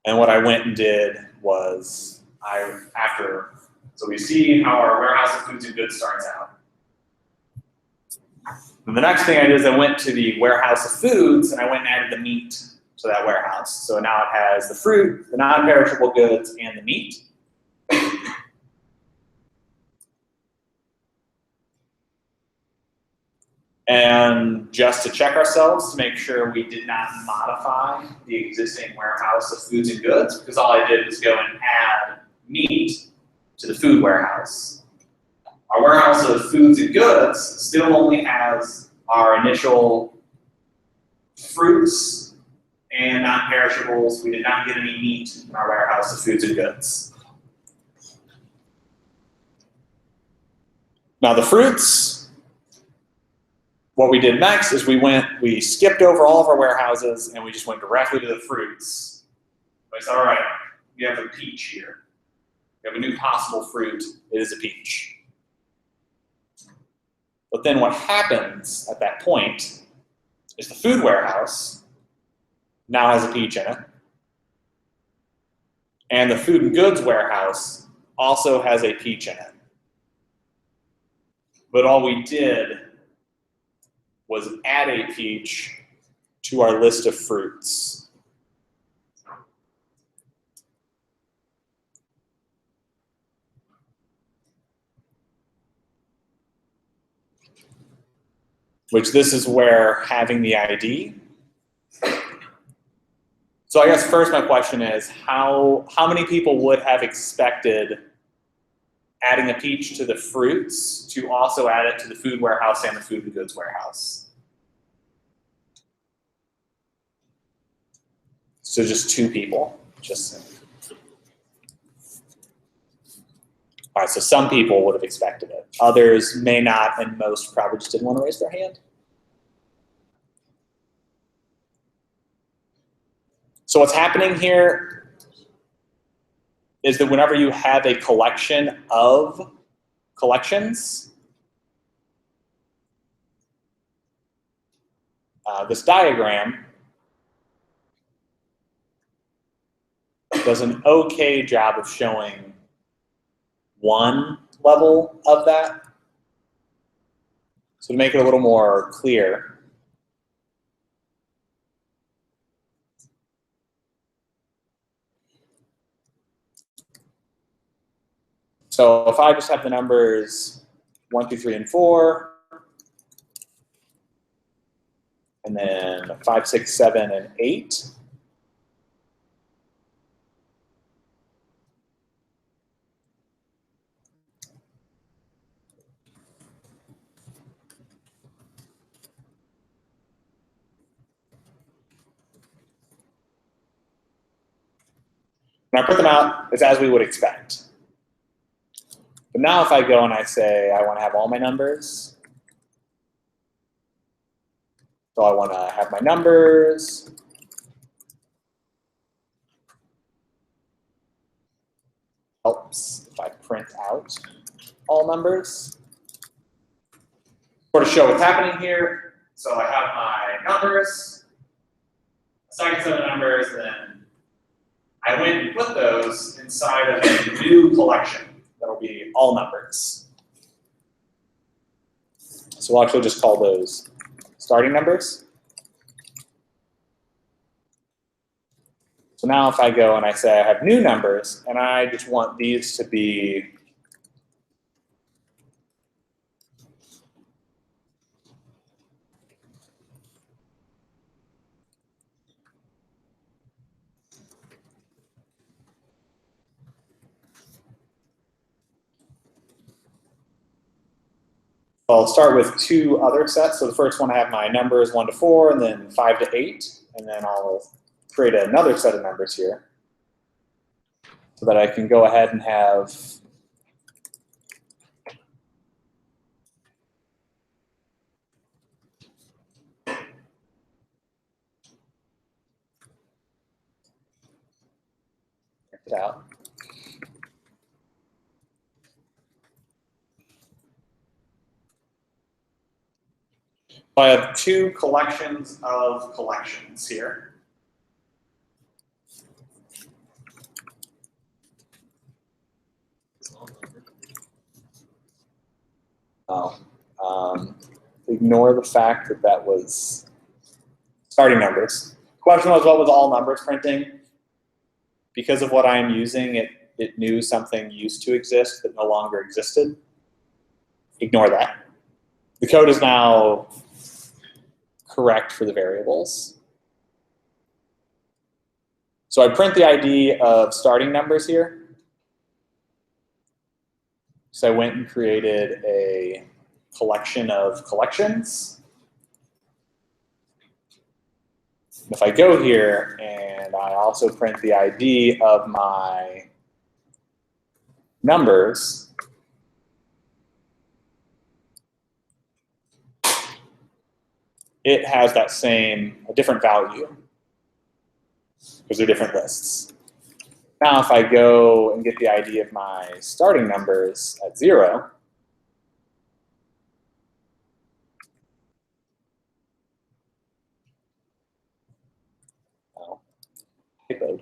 A: And what I went and did was, so we see how our warehouse of foods and goods starts out. And the next thing I did is I went to the warehouse of foods and I went and added the meat to that warehouse. So now it has the fruit, the non-perishable goods, and the meat. And just to check ourselves to make sure we did not modify the existing warehouse of foods and goods, because all I did was go and add meat to the food warehouse. Our warehouse of foods and goods still only has our initial fruits and non-perishables. We did not get any meat in our warehouse of foods and goods. Now the fruits, what we did next is we skipped over all of our warehouses and we just went directly to the fruits. We said, all right, we have a peach here. We have a new possible fruit. It is a peach. But then what happens at that point is the food warehouse now has a peach in it. And the food and goods warehouse also has a peach in it. But all we did was add a peach to our list of fruits. Which this is where having the ID. So I guess first my question is, how many people would have expected adding a peach to the fruits to also add it to the food warehouse and the food and goods warehouse? So just two people. All right, so some people would have expected it. Others may not, and most probably just didn't want to raise their hand. So what's happening here is that whenever you have a collection of collections, this diagram does an okay job of showing one level of that. So to make it a little more clear, so if I just have the numbers 1, 2, 3, and 4, and then 5, 6, 7, and 8, and I put them out, it's as we would expect. But now if I go and I say I want to have all my numbers, so I want to have my numbers, helps if I print out all numbers. Sort of show what's happening here. So I have my numbers, a second set of numbers, and then I went and put those inside of a new collection that'll be all numbers. So we'll actually just call those starting numbers. So now if I go and I say I have new numbers, and I just want these to be I'll start with two other sets. So the first one I have my numbers 1 to 4, and then 5 to 8, and then I'll create another set of numbers here so that I can go ahead and have check it out. So I have two collections of collections here. Ignore the fact that that was starting numbers. Question was, what was all numbers printing? Because of what I am using, it knew something used to exist that no longer existed. Ignore that. The code is now correct for the variables. So I print the ID of starting numbers here. So I went and created a collection of collections. And if I go here and I also print the ID of my numbers, it has that same, a different value, because they're different lists. Now if I go and get the ID of my starting numbers at 0, typoed.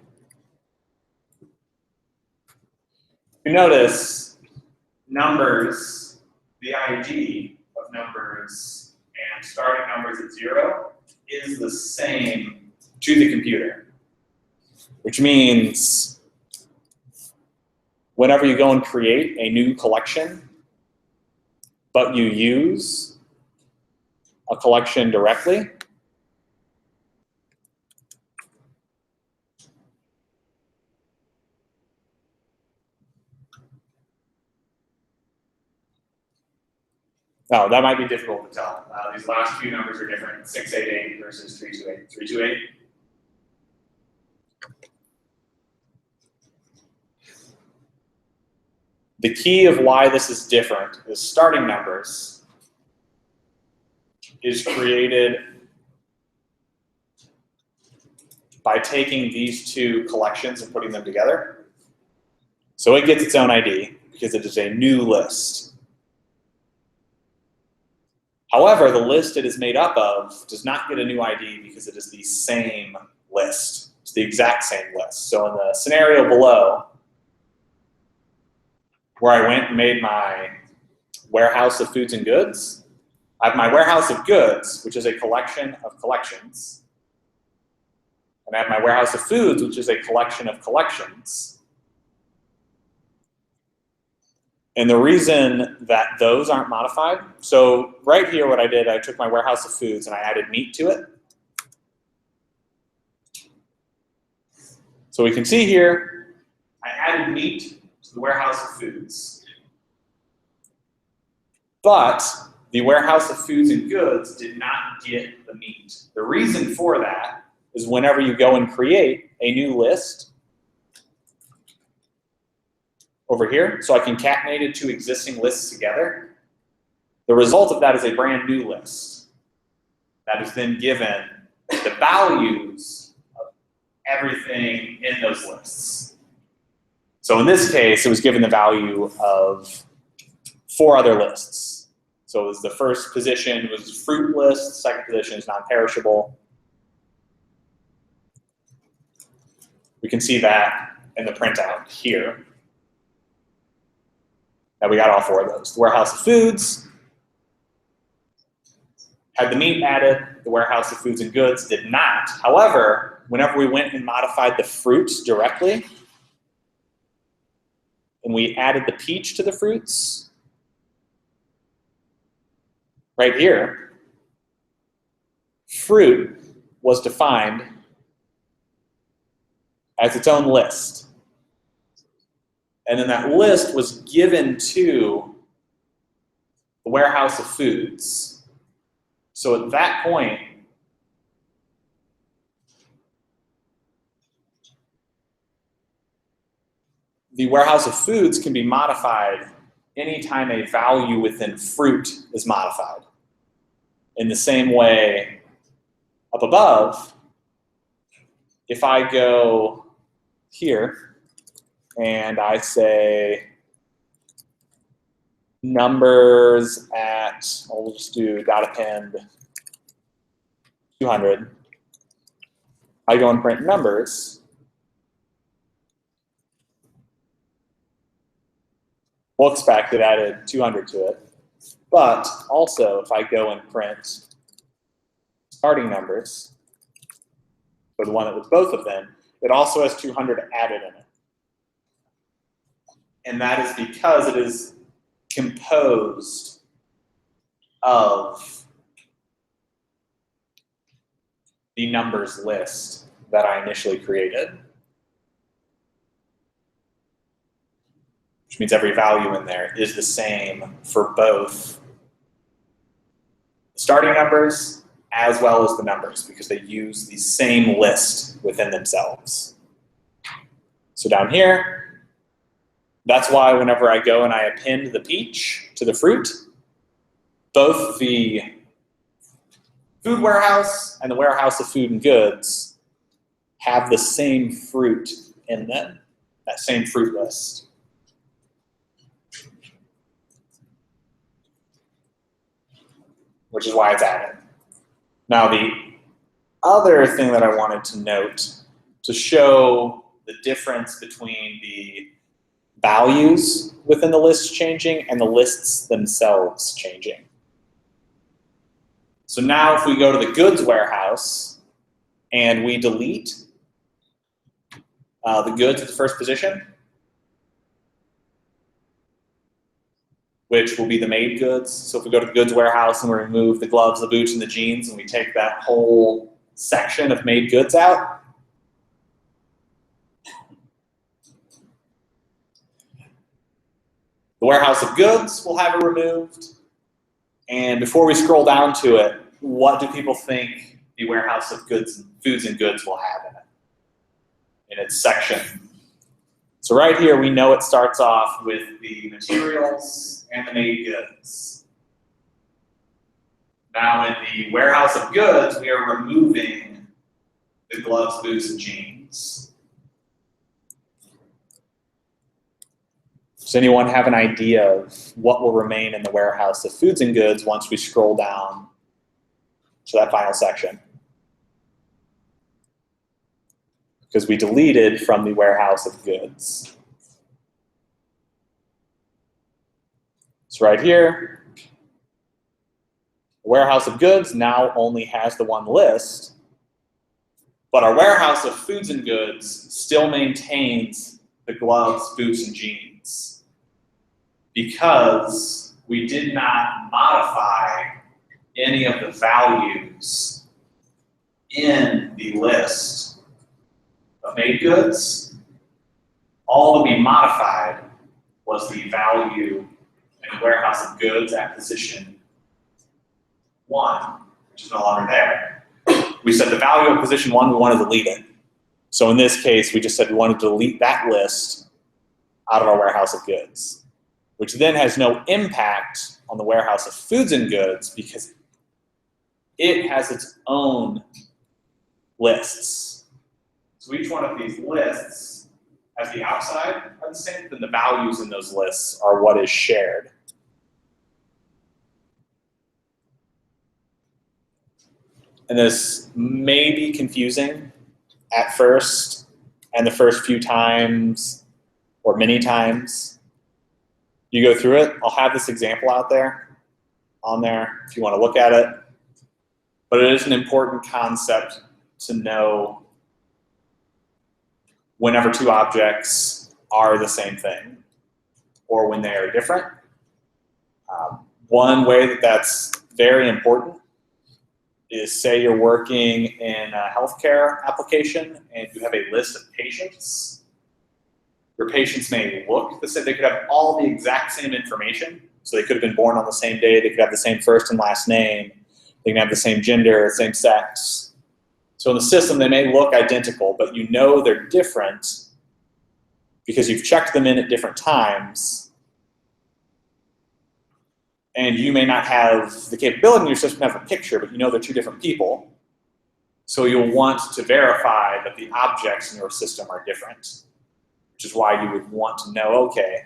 A: You notice numbers, the ID of numbers and starting numbers at 0 is the same to the computer, which means whenever you go and create a new collection, but you use a collection directly, now that might be difficult to tell. These last few numbers are different, 688 versus 328. 328. The key of why this is different is starting numbers is created by taking these two collections and putting them together. So it gets its own ID because it is a new list. However, the list it is made up of does not get a new ID because it is the same list. It's the exact same list. So in the scenario below, where I went and made my warehouse of foods and goods, I have my warehouse of goods, which is a collection of collections. And I have my warehouse of foods, which is a collection of collections. And the reason that those aren't modified, so right here what I did, I took my warehouse of foods and I added meat to it. So we can see here, I added meat to the warehouse of foods. But the warehouse of foods and goods did not get the meat. The reason for that is whenever you go and create a new list over here, so I concatenated two existing lists together, the result of that is a brand new list that is then given the values of everything in those lists. So in this case, it was given the value of 4 other lists. So it was the first position was fruit list, second position is non-perishable. We can see that in the printout here. That we got all 4 of those. The warehouse of foods had the meat added. The warehouse of foods and goods did not. However, whenever we went and modified the fruits directly, and we added the peach to the fruits, right here, fruit was defined as its own list. And then that list was given to the warehouse of foods. So at that point, the warehouse of foods can be modified anytime a value within fruit is modified. In the same way, up above, if I go here and I say numbers at, we'll just do dot append 200, I go and print numbers, we'll expect it added 200 to it. But also, if I go and print starting numbers, for the one that was both of them, it also has 200 added in it. And that is because it is composed of the numbers list that I initially created. Which means every value in there is the same for both the starting numbers as well as the numbers, because they use the same list within themselves. So down here, that's why whenever I go and I append the peach to the fruit, both the food warehouse and the warehouse of food and goods have the same fruit in them, that same fruit list. Which is why it's added. Now the other thing that I wanted to note to show the difference between the values within the list changing and the lists themselves changing. So now if we go to the goods warehouse and we delete the goods at the first position, which will be the made goods. So if we go to the goods warehouse and we remove the gloves, the boots, and the jeans, and we take that whole section of made goods out, the warehouse of goods will have it removed. And before we scroll down to it, what do people think the warehouse of goods, foods and goods will have in it, in its section? So right here, we know it starts off with the materials and the made goods. Now in the warehouse of goods, we are removing the gloves, boots, and jeans. Does anyone have an idea of what will remain in the warehouse of foods and goods once we scroll down to that final section? Because we deleted from the warehouse of goods. So right here, the warehouse of goods now only has the one list, but our warehouse of foods and goods still maintains the gloves, boots, and jeans because we did not modify any of the values in the list of made goods. All that we modified was the value in the warehouse of goods at position 1, which is no longer there. We said the value of position 1, we want to delete it. So in this case, we just said we want to delete that list out of our warehouse of goods, which then has no impact on the warehouse of foods and goods because it has its own lists. So each one of these lists, as the outside are the same, then the values in those lists are what is shared. And this may be confusing at first, and the first few times, or many times, you go through it. I'll have this example out there, on there, if you want to look at it. But it is an important concept to know whenever two objects are the same thing, or when they are different. One way that that's very important is, say you're working in a healthcare application and you have a list of patients. Your patients may look the same. They could have all the exact same information. So they could have been born on the same day. They could have the same first and last name. They can have the same gender, same sex. So in the system, they may look identical, but you know they're different because you've checked them in at different times. And you may not have the capability in your system to have a picture, but you know they're two different people. So you'll want to verify that the objects in your system are different, which is why you would want to know, okay,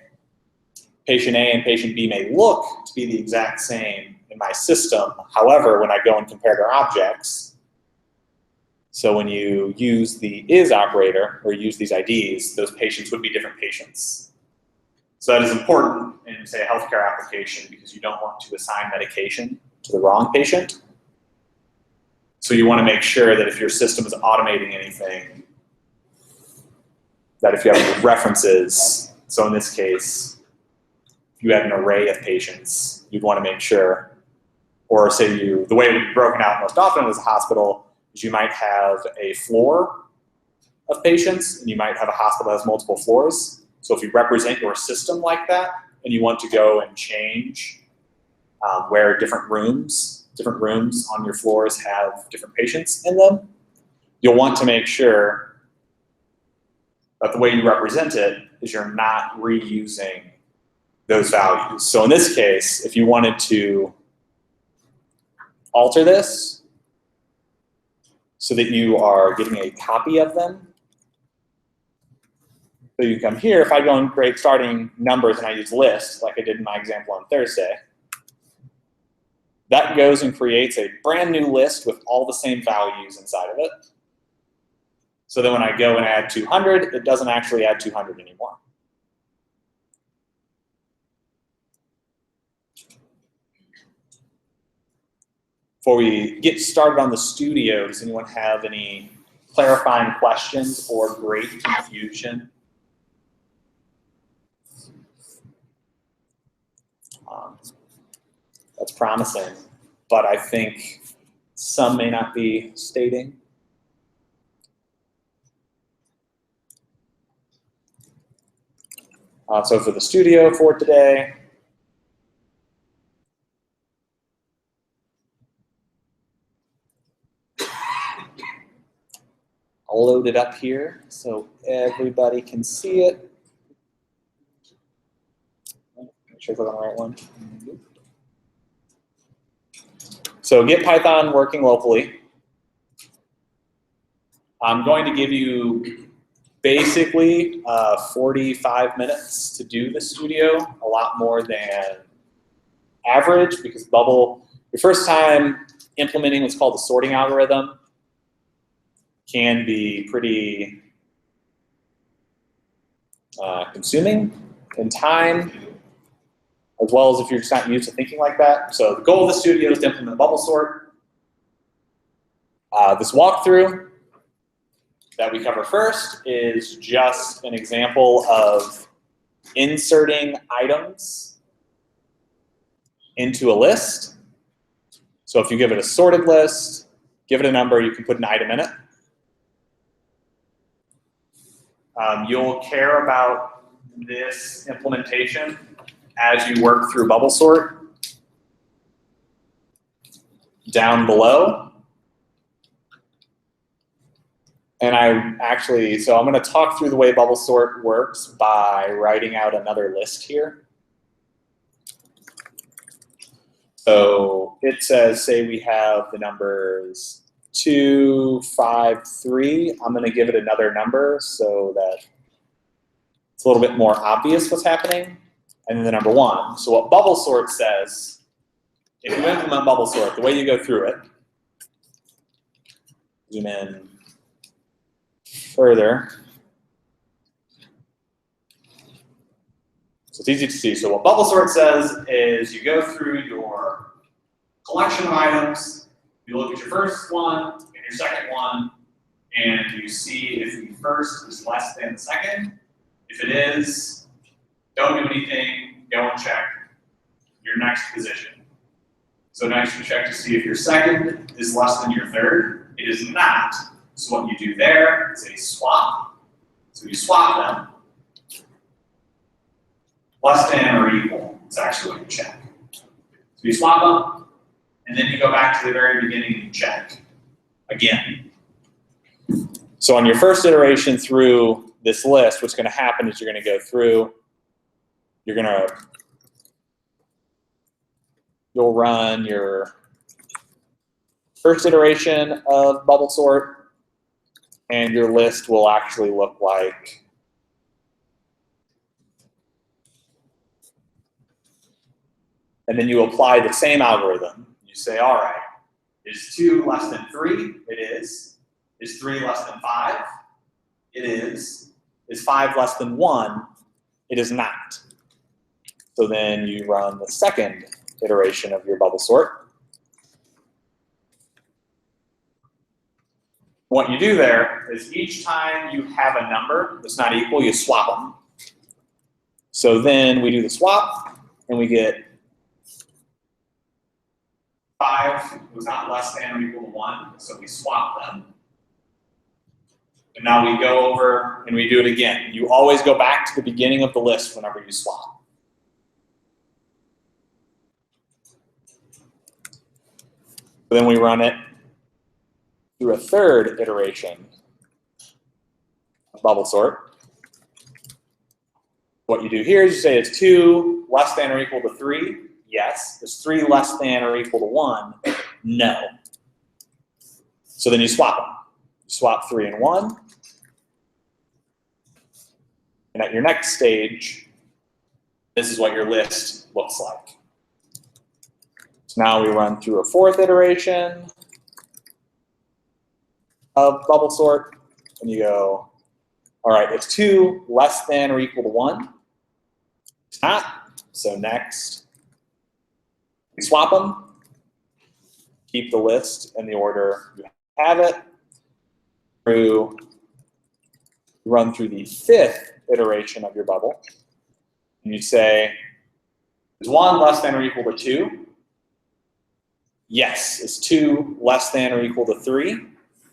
A: patient A and patient B may look to be the exact same in my system. However, when I go and compare their objects, so when you use the is operator or use these IDs, those patients would be different patients. So that is important in, say, a healthcare application because you don't want to assign medication to the wrong patient. So you want to make sure that if your system is automating anything, that if you have any references, so in this case, if you had an array of patients, you'd want to make sure, or say the way it would be broken out most often as a hospital is you might have a floor of patients and you might have a hospital that has multiple floors. So if you represent your system like that and you want to go and change where different rooms on your floors have different patients in them, you'll want to make sure that the way you represent it is you're not reusing those values. So in this case, if you wanted to alter this so that you are getting a copy of them, so you come here, if I go and create starting numbers and I use list, like I did in my example on Thursday, that goes and creates a brand new list with all the same values inside of it. So then when I go and add 200, it doesn't actually add 200 anymore. Before we get started on the studio, does anyone have any clarifying questions or great confusion? That's promising, but I think some may not be stating. So for the studio for today, I'll load it up here so everybody can see it. Make sure I click on the right one. So get Python working locally. I'm going to give you basically 45 minutes to do the studio, a lot more than average because Bubble, your first time implementing what's called the sorting algorithm can be pretty consuming in time, as well as if you're just not used to thinking like that. So the goal of the studio is to implement bubble sort. This walkthrough that we cover first is just an example of inserting items into a list. So if you give it a sorted list, give it a number, you can put an item in it. You'll care about this implementation as you work through bubble sort down below. And so I'm going to talk through the way bubble sort works by writing out another list here. So it says, say we have the numbers 2, 5, 3. I'm going to give it another number so that it's a little bit more obvious what's happening. And then the number 1. So what bubble sort says, if you implement bubble sort, the way you go through it, zoom in further. So it's easy to see. So what bubble sort says is you go through your collection of items, you look at your first one and your second one, and you see if the first is less than the second. If it is, don't do anything, go and check your next position. So next you check to see if your second is less than your third. It is not. So what you do there is a swap. So you swap them. Less than or equal is actually what you check. So you swap them, and then you go back to the very beginning and you check again. So on your first iteration through this list, what's going to happen is you're going to go through, you'll run your first iteration of bubble sort, and your list will actually look like and then you apply the same algorithm. You say, all right, is 2 less than 3? It is. Is 3 less than 5? It is. Is 5 less than 1? It is not. So then you run the second iteration of your bubble sort. What you do there is each time you have a number that's not equal, you swap them. So then we do the swap, and we get 5 was not less than or equal to 1, so we swap them. And now we go over and we do it again. You always go back to the beginning of the list whenever you swap. So then we run it through a third iteration of bubble sort. What you do here is you say it's 2 less than or equal to 3. Yes. Is 3 less than or equal to 1? No. So then you swap them. You swap 3 and 1. And at your next stage, this is what your list looks like. So now we run through a fourth iteration of bubble sort, and you go, all right, it's 2 less than or equal to 1. It's not. So next, we swap them, keep the list in the order you have it, run through the fifth iteration of your bubble, and you say, is 1 less than or equal to 2? Yes. Is 2 less than or equal to 3?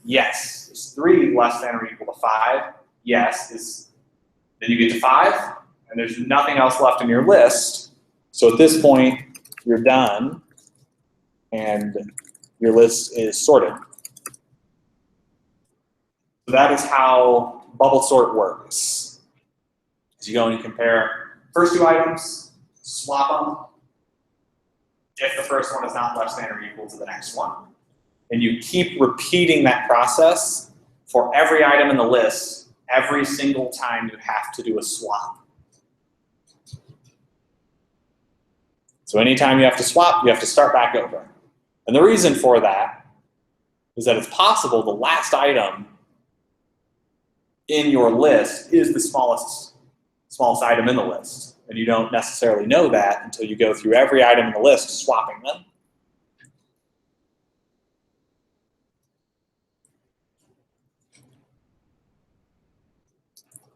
A: Yes. Is 3 less than or equal to 5? Yes. Then you get to 5, and there's nothing else left in your list. So at this point, you're done, and your list is sorted. So that is how bubble sort works. So you go and you compare first 2 items, swap them if the first one is not less than or equal to the next one. And you keep repeating that process for every item in the list every single time you have to do a swap. So anytime you have to swap, you have to start back over. And the reason for that is that it's possible the last item in your list is the smallest item in the list. And you don't necessarily know that until you go through every item in the list, swapping them.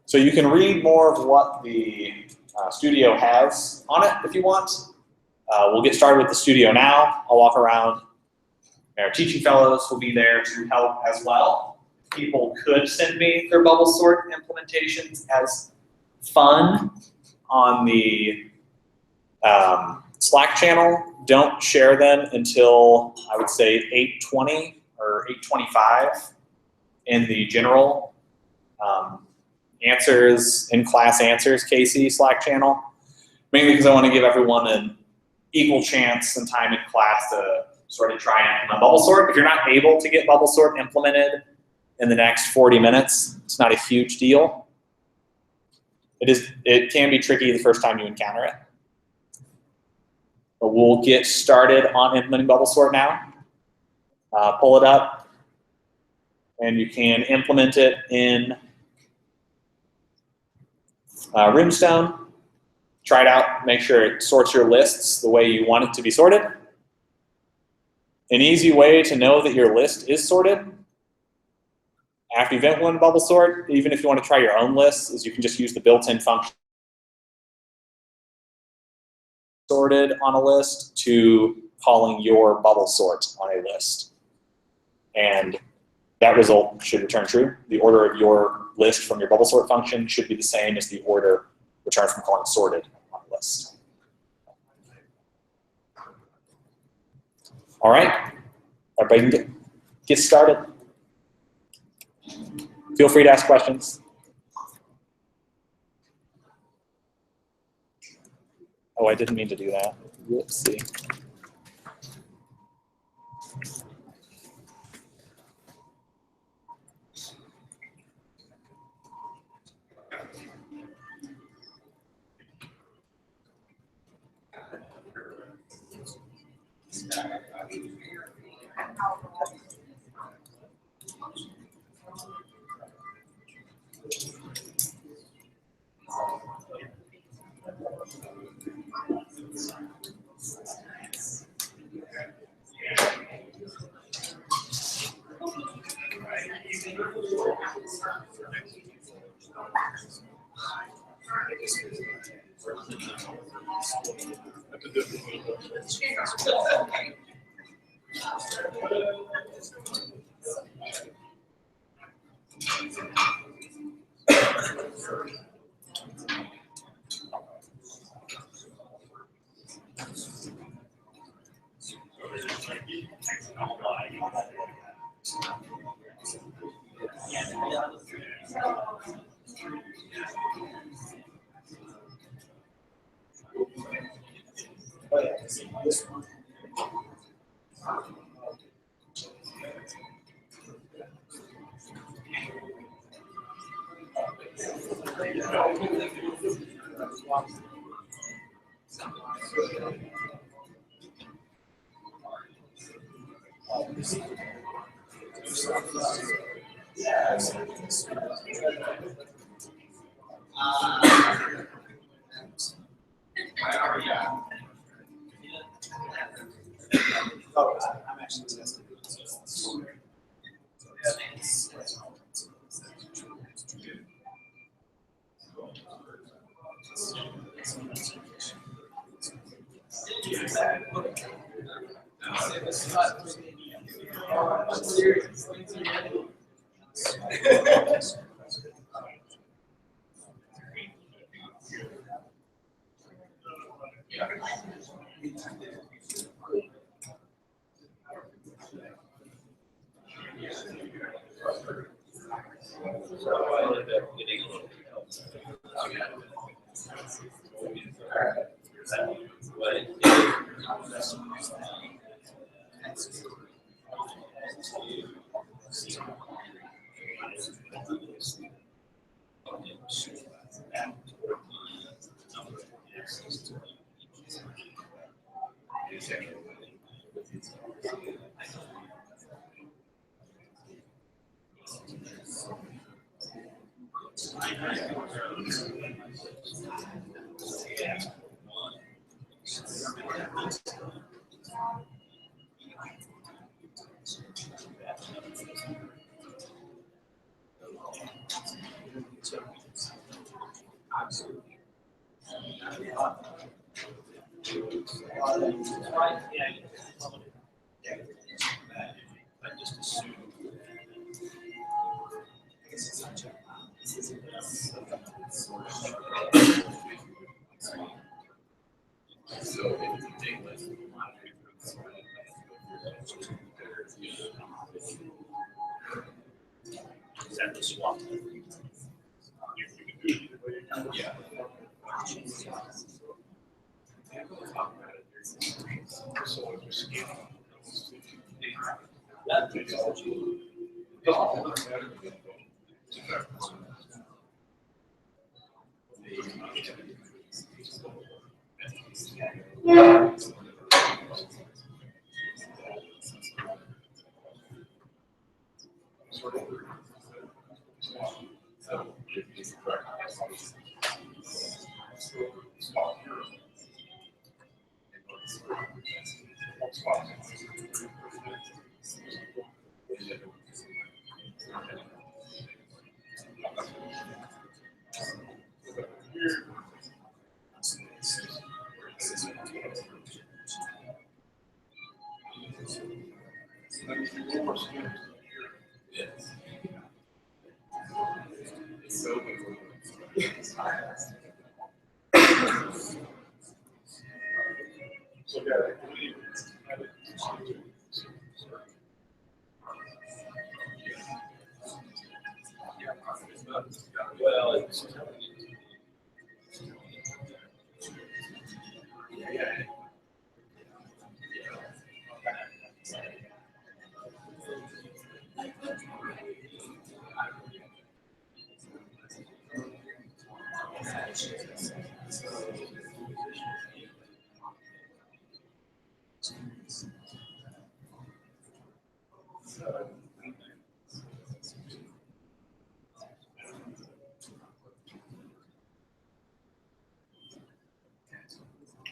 A: So you can read more of what the studio has on it if you want. We'll get started with the studio now. I'll walk around. Our teaching fellows will be there to help as well. People could send me their bubble sort implementations as fun on the Slack channel. Don't share them until I would say 8:20 or 8:25 in the general answers, in-class answers, Casey Slack channel. Mainly because I want to give everyone an equal chance and time in class to sort of try and implement bubble sort. If you're not able to get bubble sort implemented in the next 40 minutes, it's not a huge deal. It can be tricky the first time you encounter it. But we'll get started on implementing bubble sort now. Pull it up, and you can implement it in Runestone. Try it out, make sure it sorts your lists the way you want it to be sorted. An easy way to know that your list is sorted after you've implemented bubble sort, even if you want to try your own lists, is you can just use the built-in function sorted on a list to calling your bubble sort on a list. And that result should return true. The order of your list from your bubble sort function should be the same as the order returned from calling sorted on a list. All right, everybody can get started. Feel free to ask questions. Oh, I didn't mean to do that. Whoopsie.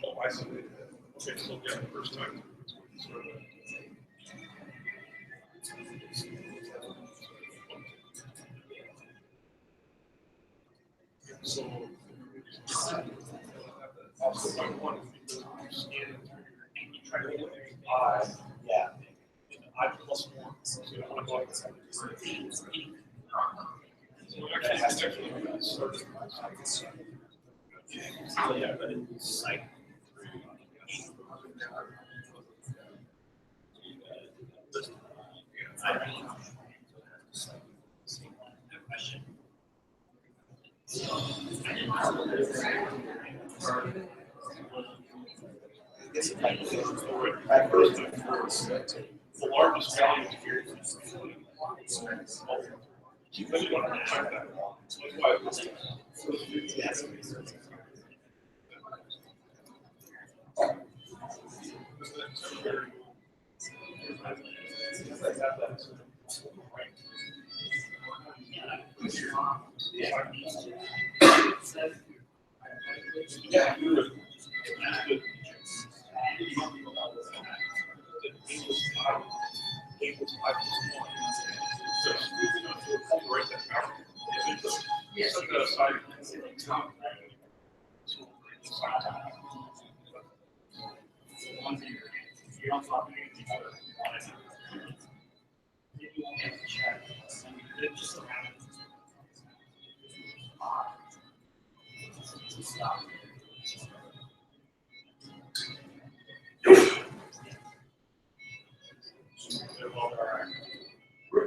C: Oh, I see. Okay, so yeah, the first time. So. Also, my one is because you scan it through your, you try to get your eye.
D: Yeah.
C: I plus one. So you want to go like that. So actually, it's actually started.
D: So yeah, but it's like
C: The largest value here is you really want to check that. So that's why it was. Yeah, you would.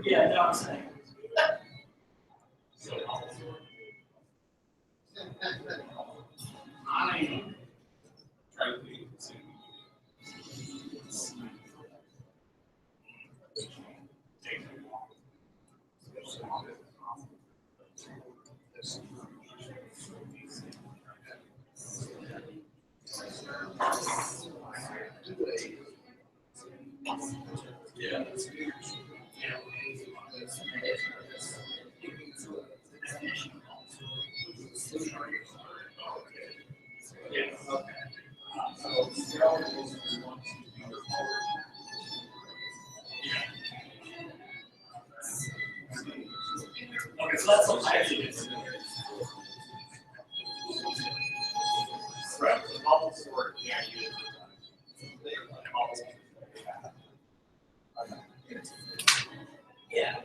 D: yeah, no, I'm saying. So that's something I think it's. Right, the bubbles were, yeah, you. Yeah.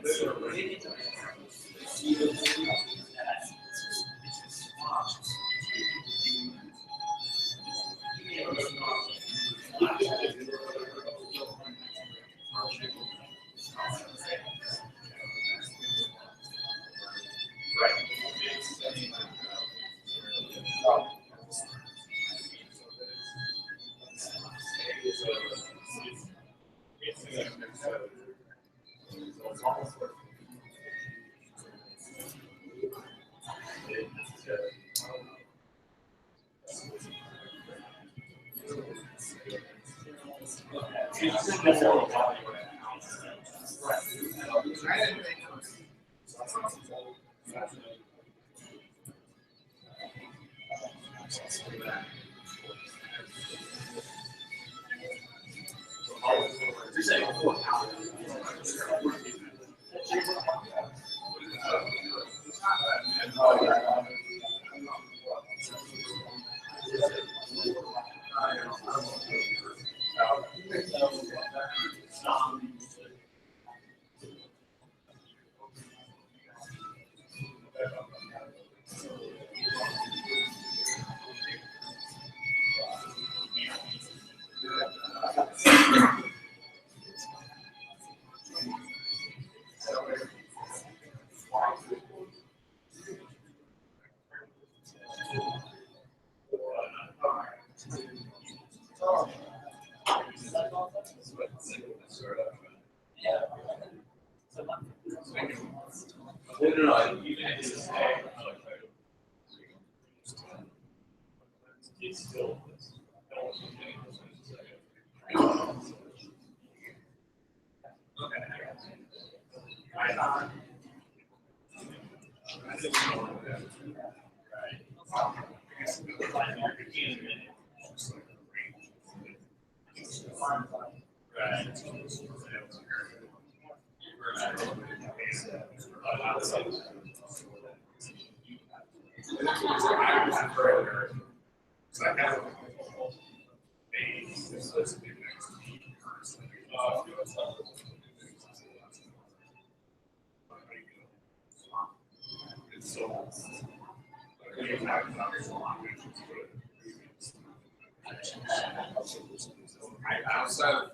C: Outside of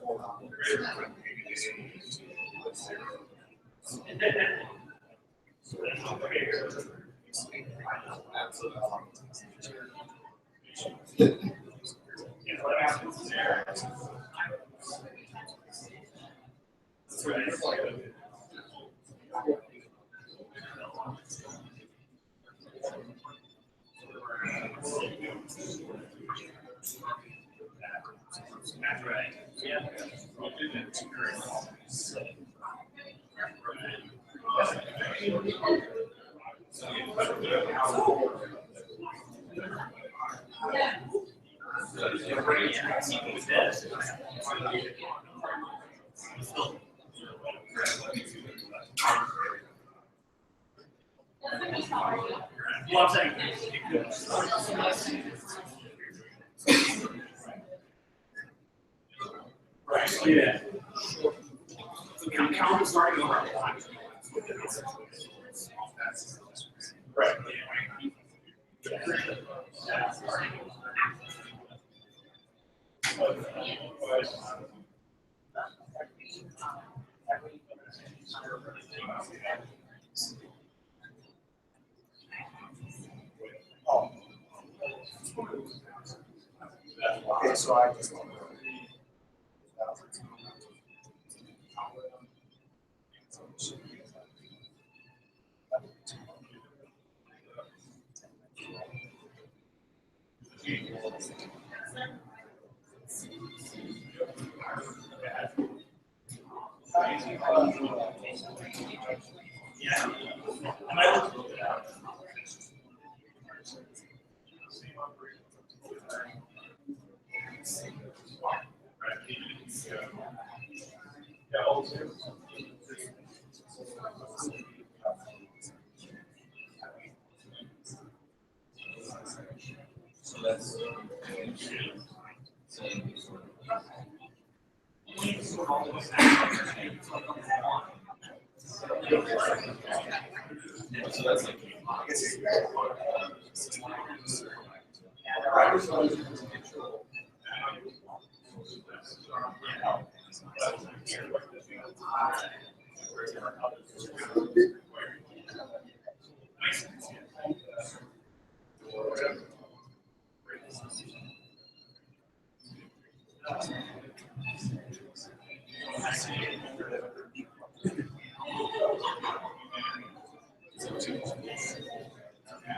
D: Well, I'm saying it could. Right, yeah. So count starting over. Right.
E: Okay, so I just.
D: Yeah. I might look it up.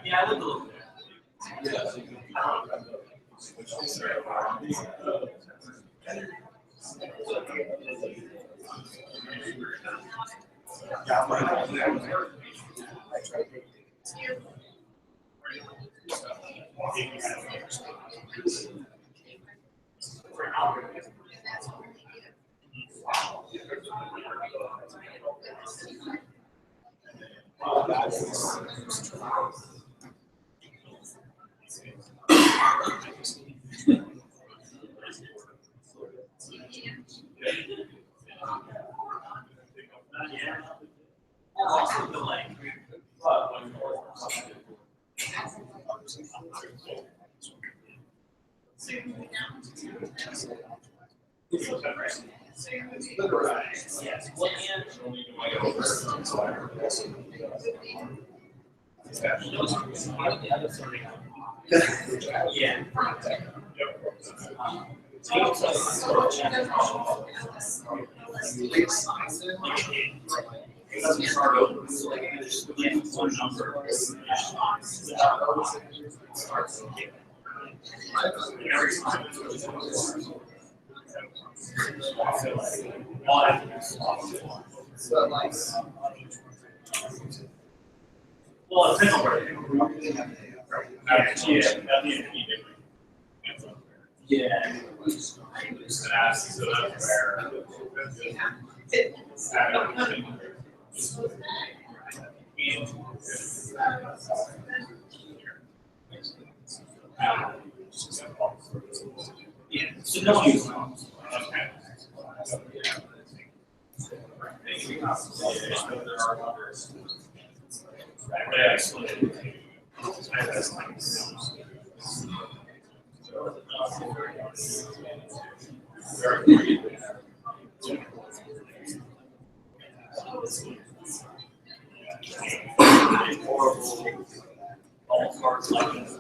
D: Yeah, I looked a little bit. Also, the like. Yes. Well, yeah. It doesn't start over. So like you just get one number. Starts. Every time. Well, it's different where yeah. So that's where. Yeah, so no use. Okay. All parts like this.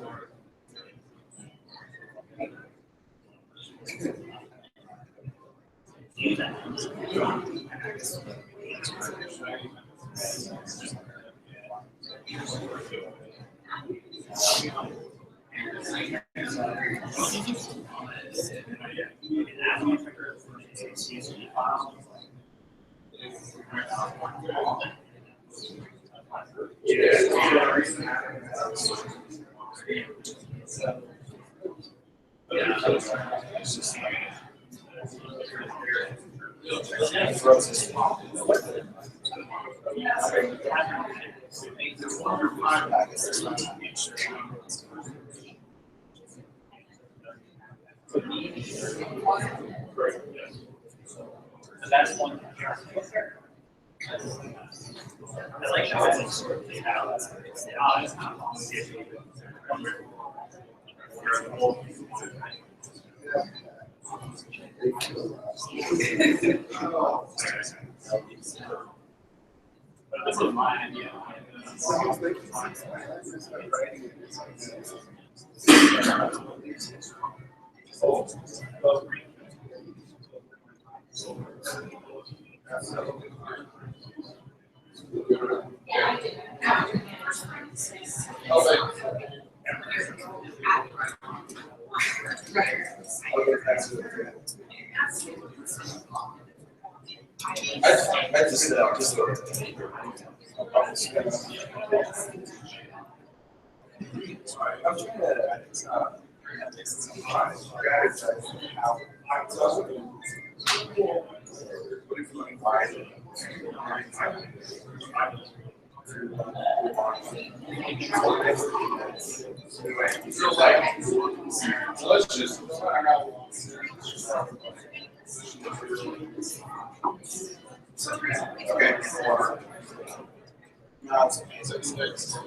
D: So that's one. I like how it's sort of laid out. It's not long. But this is my idea.
C: Let's just.
E: Okay. Now it's 6.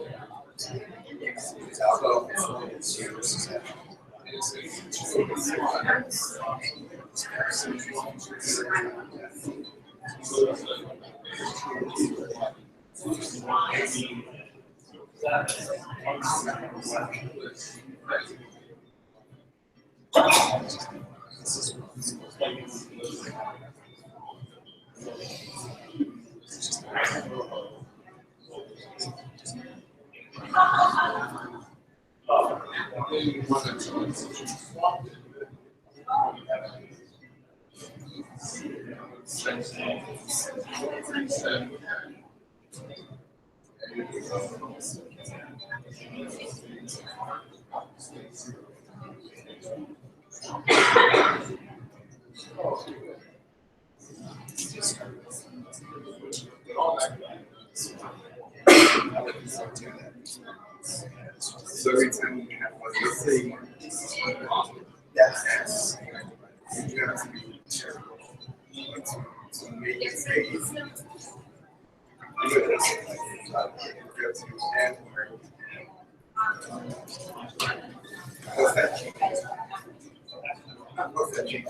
E: So every time you have one, let's say that's you have to be careful to make it safe. You have to add more. What's that change? What's that change?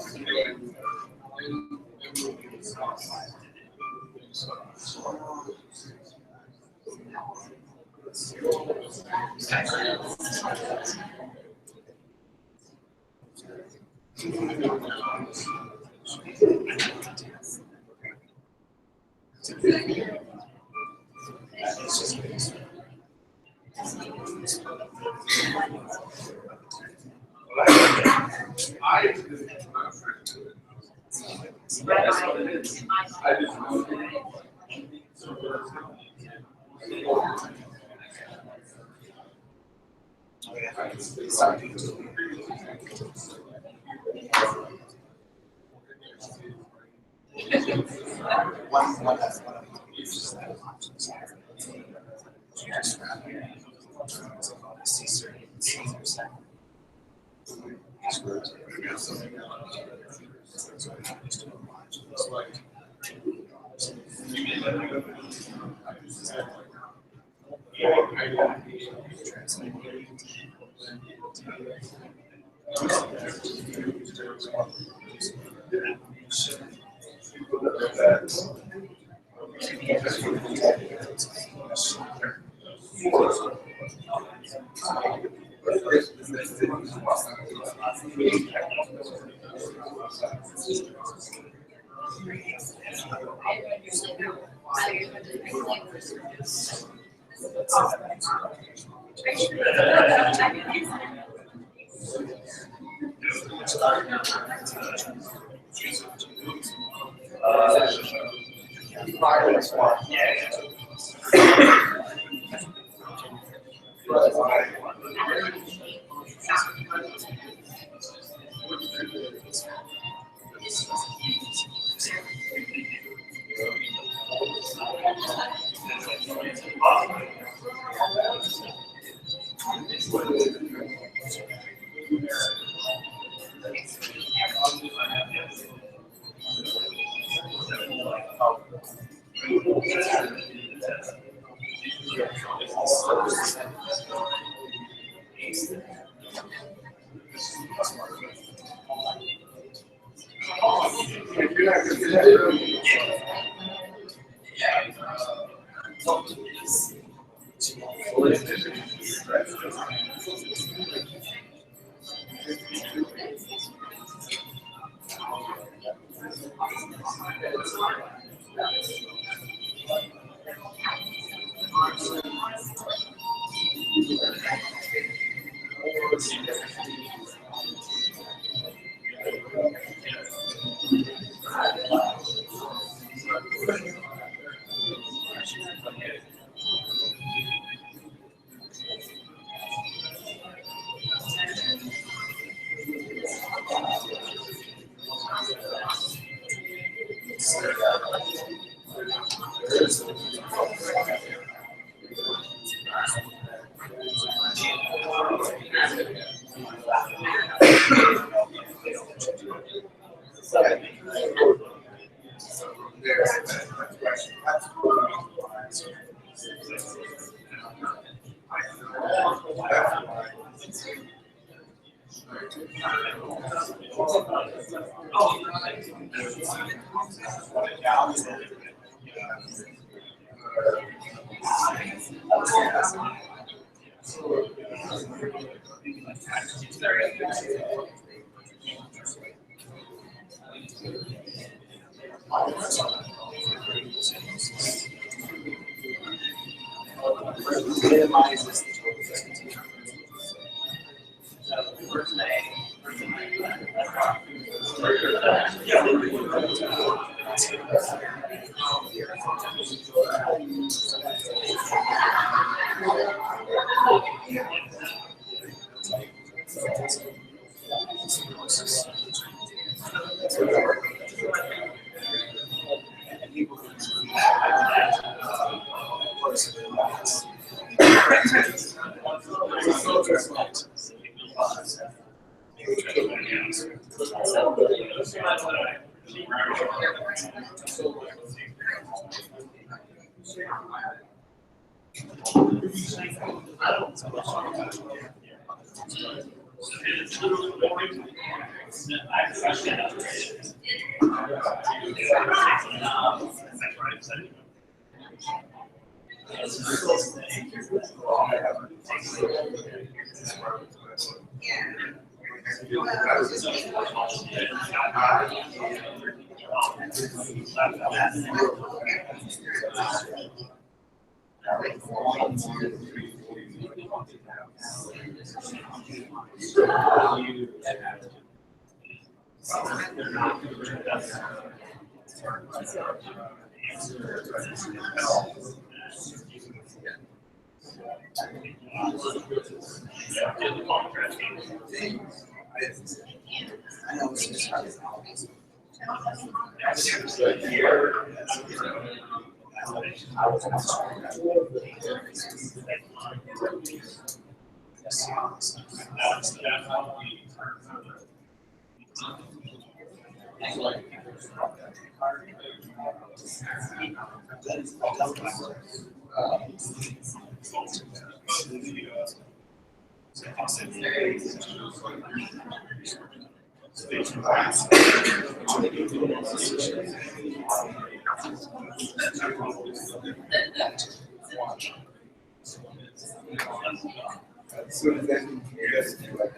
E: So then you guys do like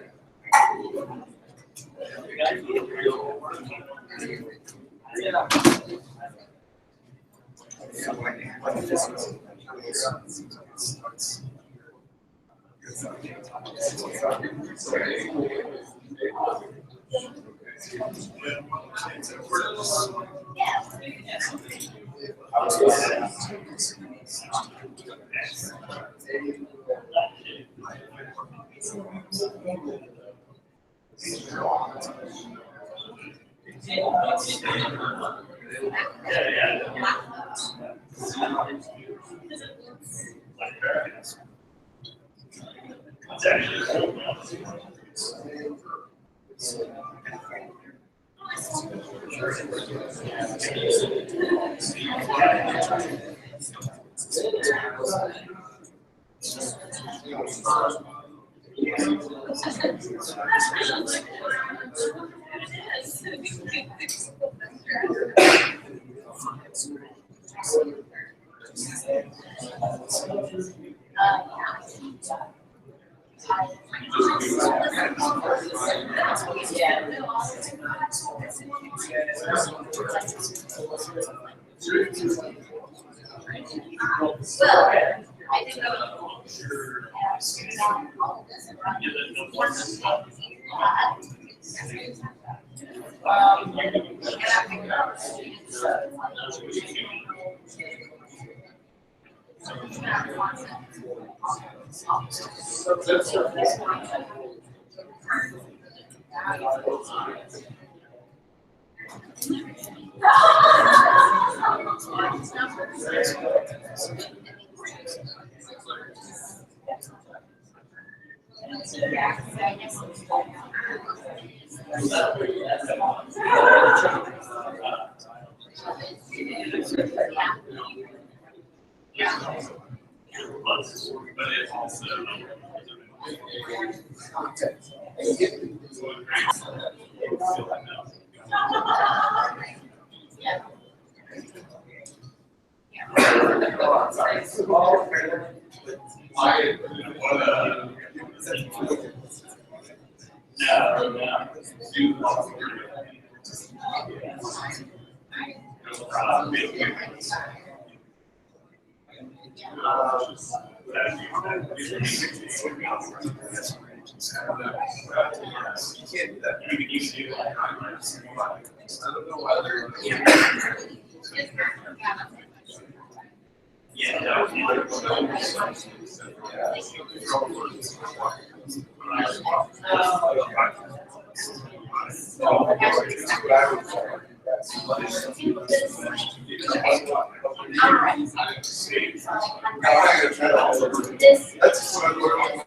B: This.
E: That's what I'm working on.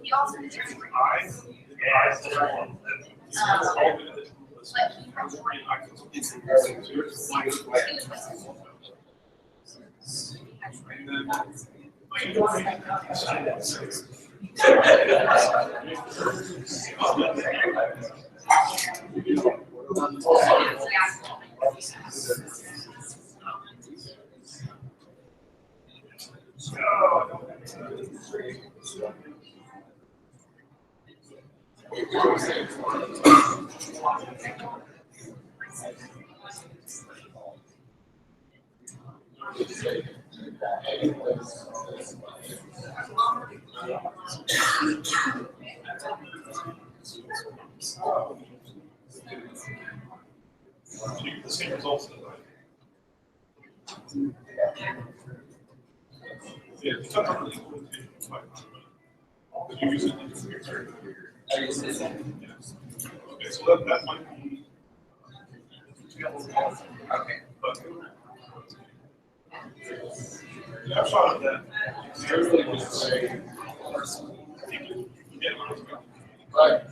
B: He also determined he reported.
F: The same results. Yeah, it's not really cool. But you use it in your picture. Yes. Okay, so that might be. Okay. But the upshot of that is everybody would say, right.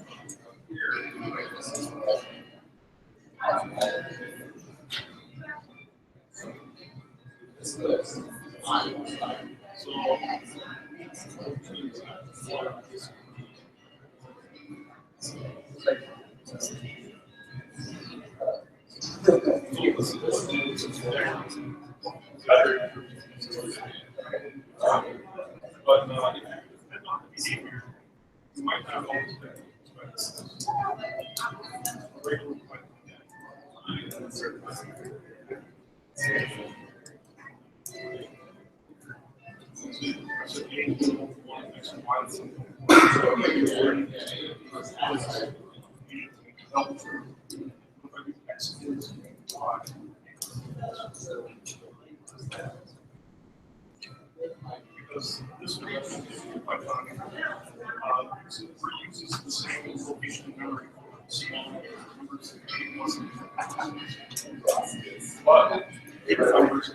F: But you might not always be. Because this reaction is Python uses the same location memory for small numbers but it remembers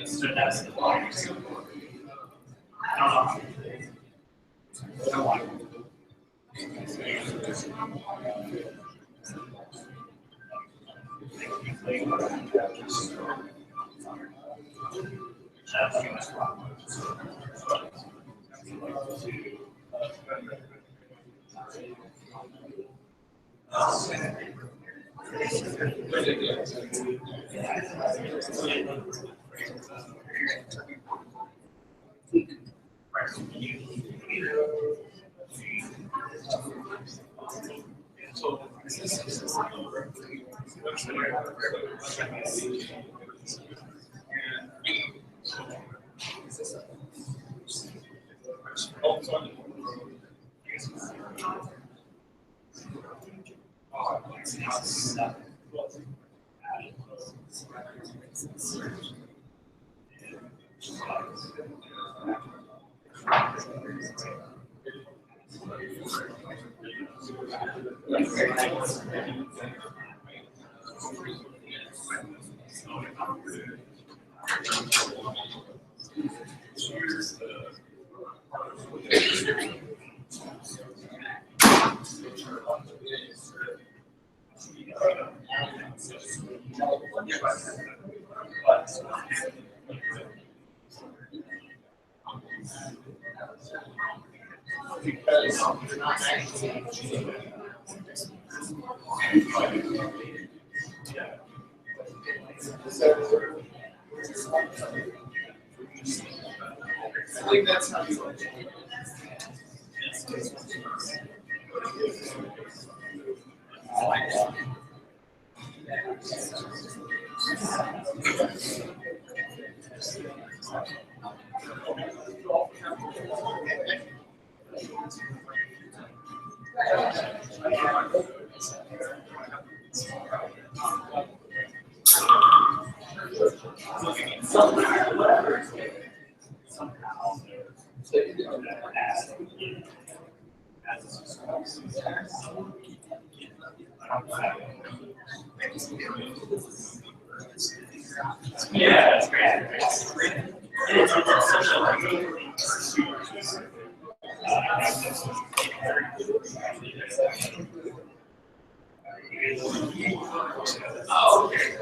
D: So that's the point. I don't know.
E: I think that's how you
D: Yeah, that's great. It's such a oh, okay.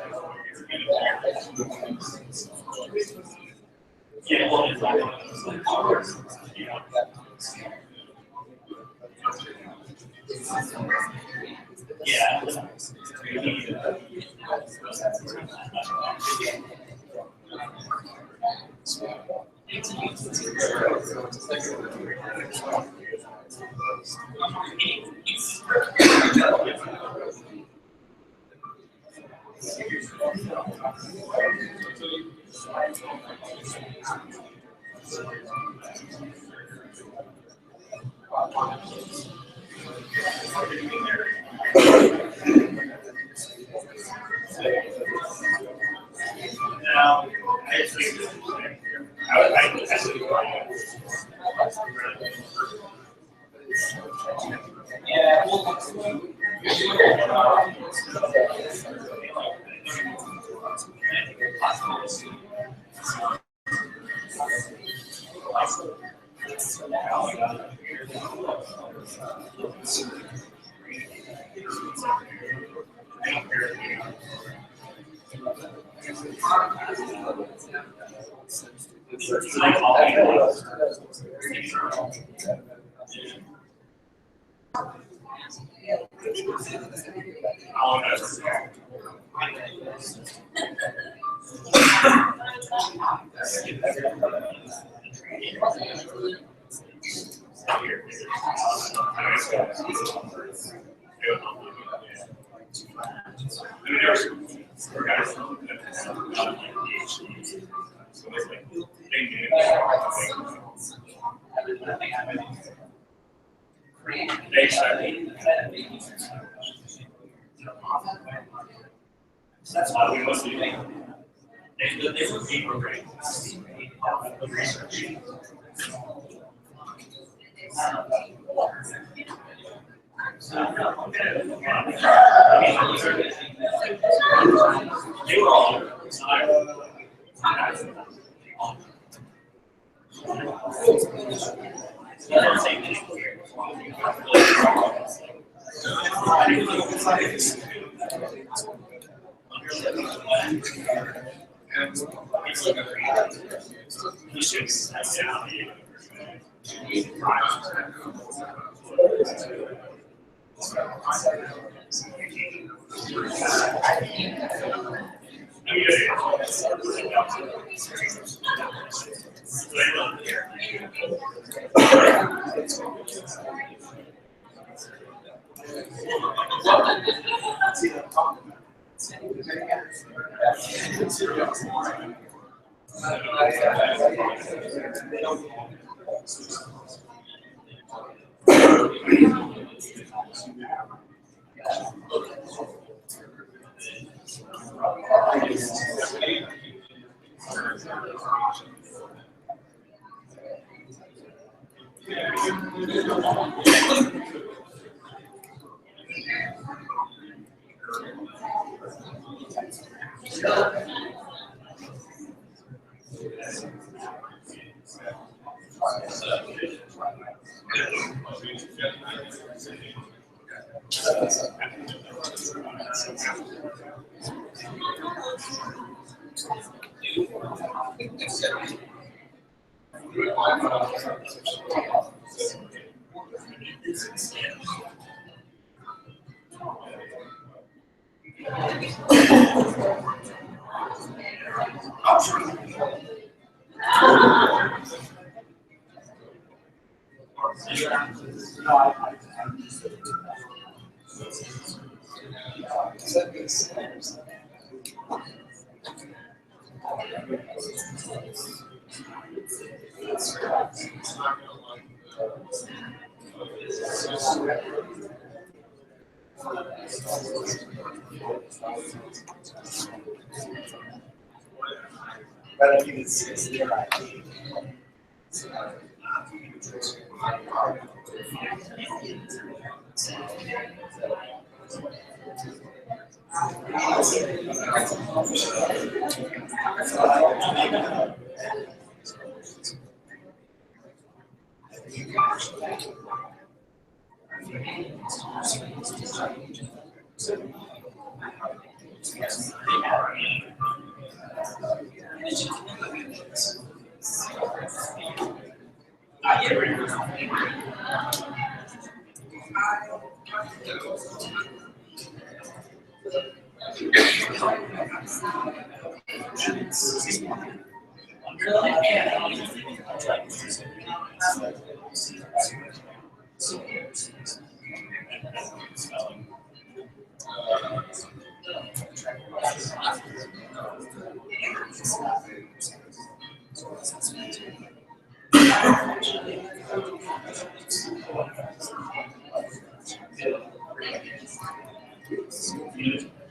D: Yeah, well, it's like, of course, you know. Yeah. Now, I just think that's why we must do it. They were being programmed. Research. They were all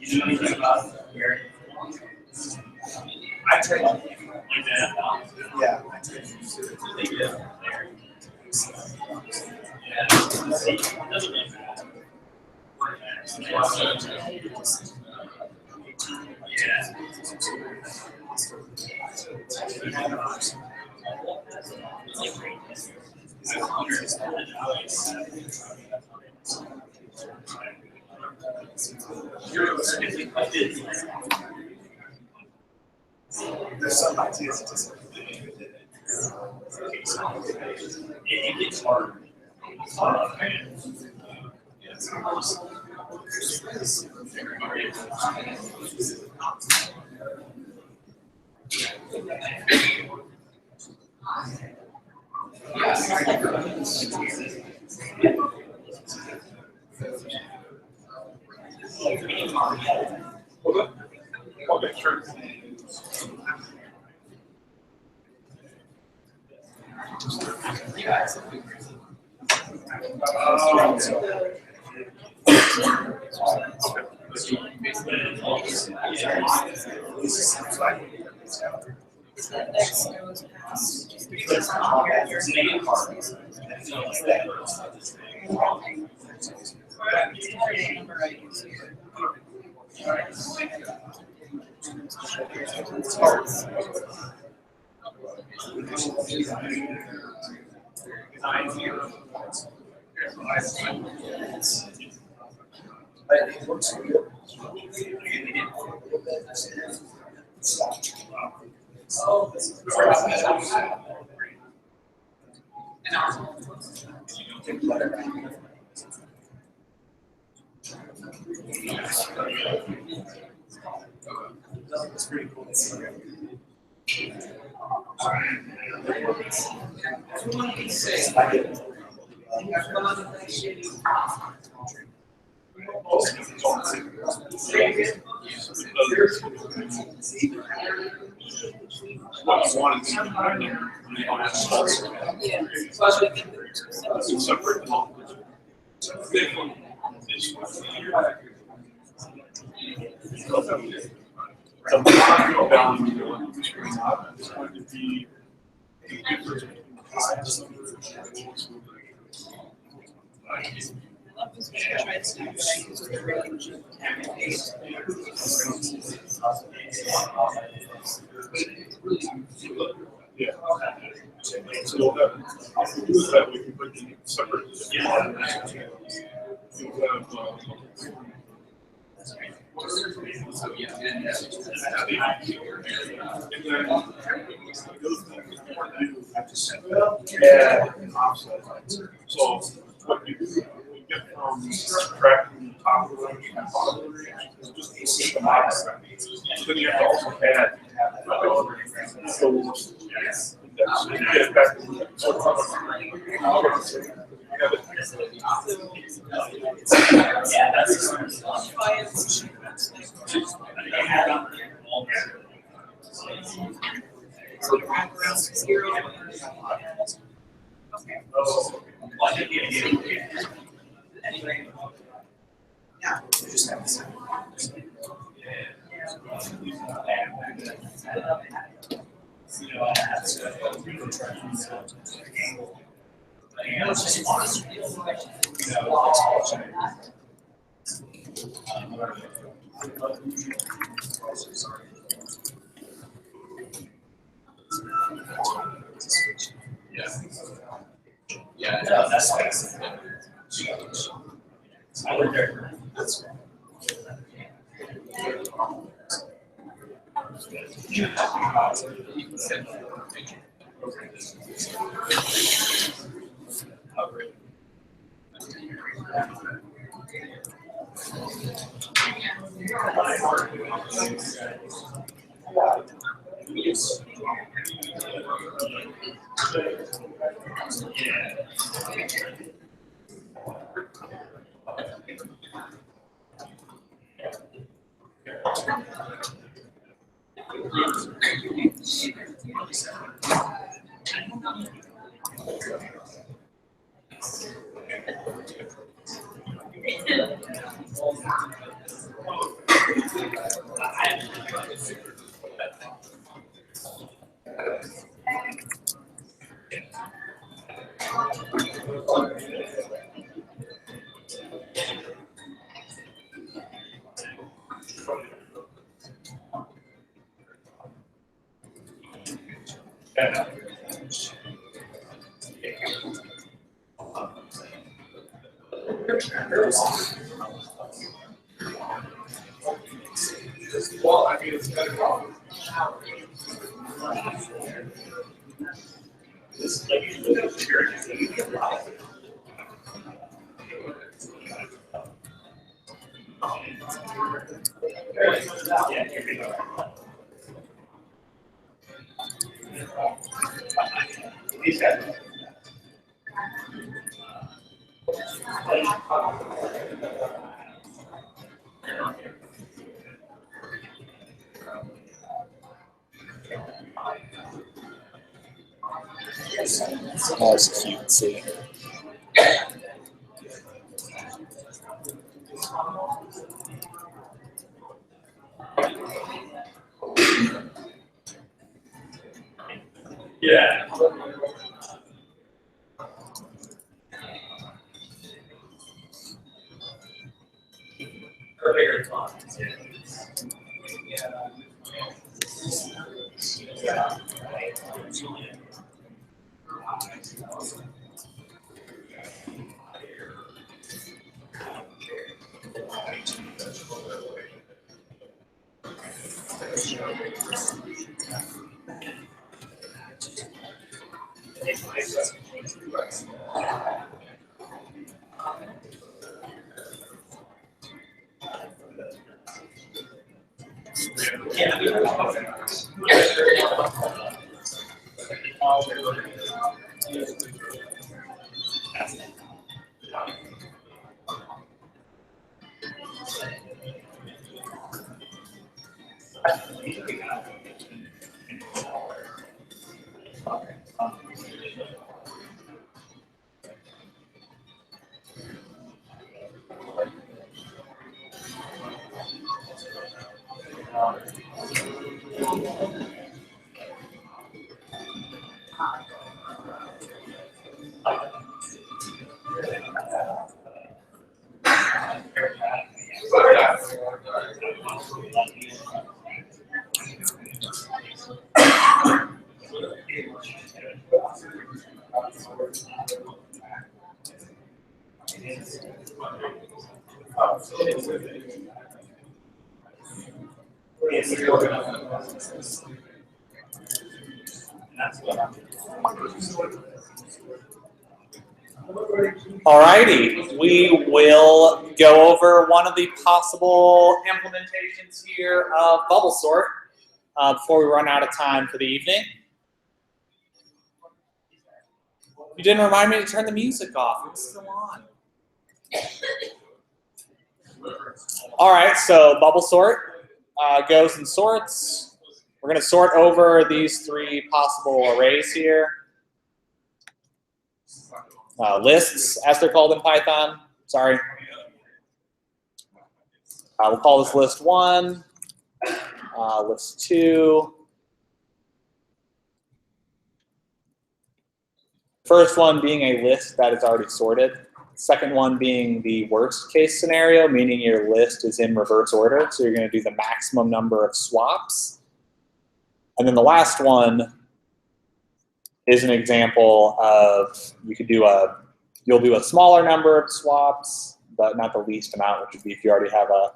D: You know anything about Mary? I tried to like that.
E: Yeah.
D: They did there. Yeah. See, it doesn't really matter.
E: There's some ideas that just.
D: It gets harder.
F: Okay, sure.
E: It's pretty cool.
F: What you want is you don't have salts. It's separate. So big one is the molecule balance is going to be a difference between highs. Yeah. So we'll have, we'll do that, we can put them separate. You'll have, so what you do, you get from subtracting the top of the range and bottom of the range, is just a system out. So then you have to also add those. So you get it back to
D: Yeah, that's.
E: Yeah, we just have this.
D: Yeah, no, that's like. I went there.
C: Well, I mean, it's better off.
D: This, like, you look at the characters that you get a lot. Yeah, you're good. These guys.
A: That's cute. See.
D: Yeah. Her bigger clients, yeah.
A: Alrighty, we will go over one of the possible implementations here of bubble sort before we run out of time for the evening. You didn't remind me to turn the music off. It's still on. Alright, so bubble sort goes and sorts. We're going to sort over these three possible arrays here. Lists, as they're called in Python. Sorry. We'll call this list 1, list 2. First one being a list that is already sorted. Second one being the worst case scenario, meaning your list is in reverse order. So you're going to do the maximum number of swaps. And then the last one is an example of you'll do a smaller number of swaps, but not the least amount, which would be if you already have a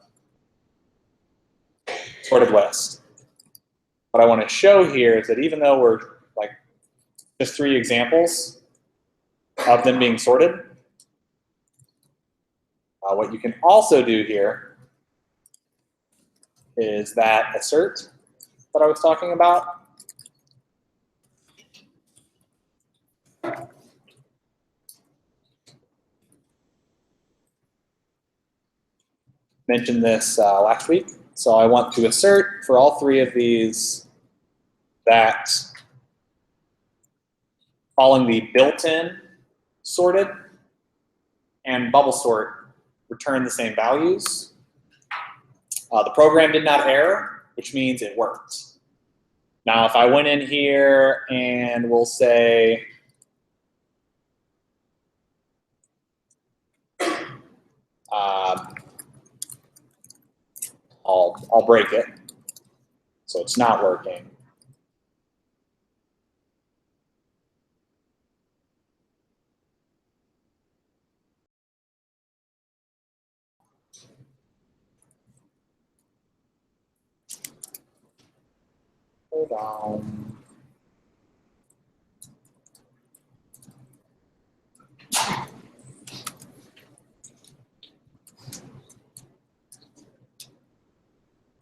A: sorted list. What I want to show here is that even though we're like just 3 examples of them being sorted, What you can also do here is that assert that I was talking about. Mentioned this last week. So I want to assert for all three of these that following the built-in sorted and bubble sort return the same values. The program did not error, which means it worked. Now, if I went in here and we'll say, I'll break it, so it's not working. Hold on.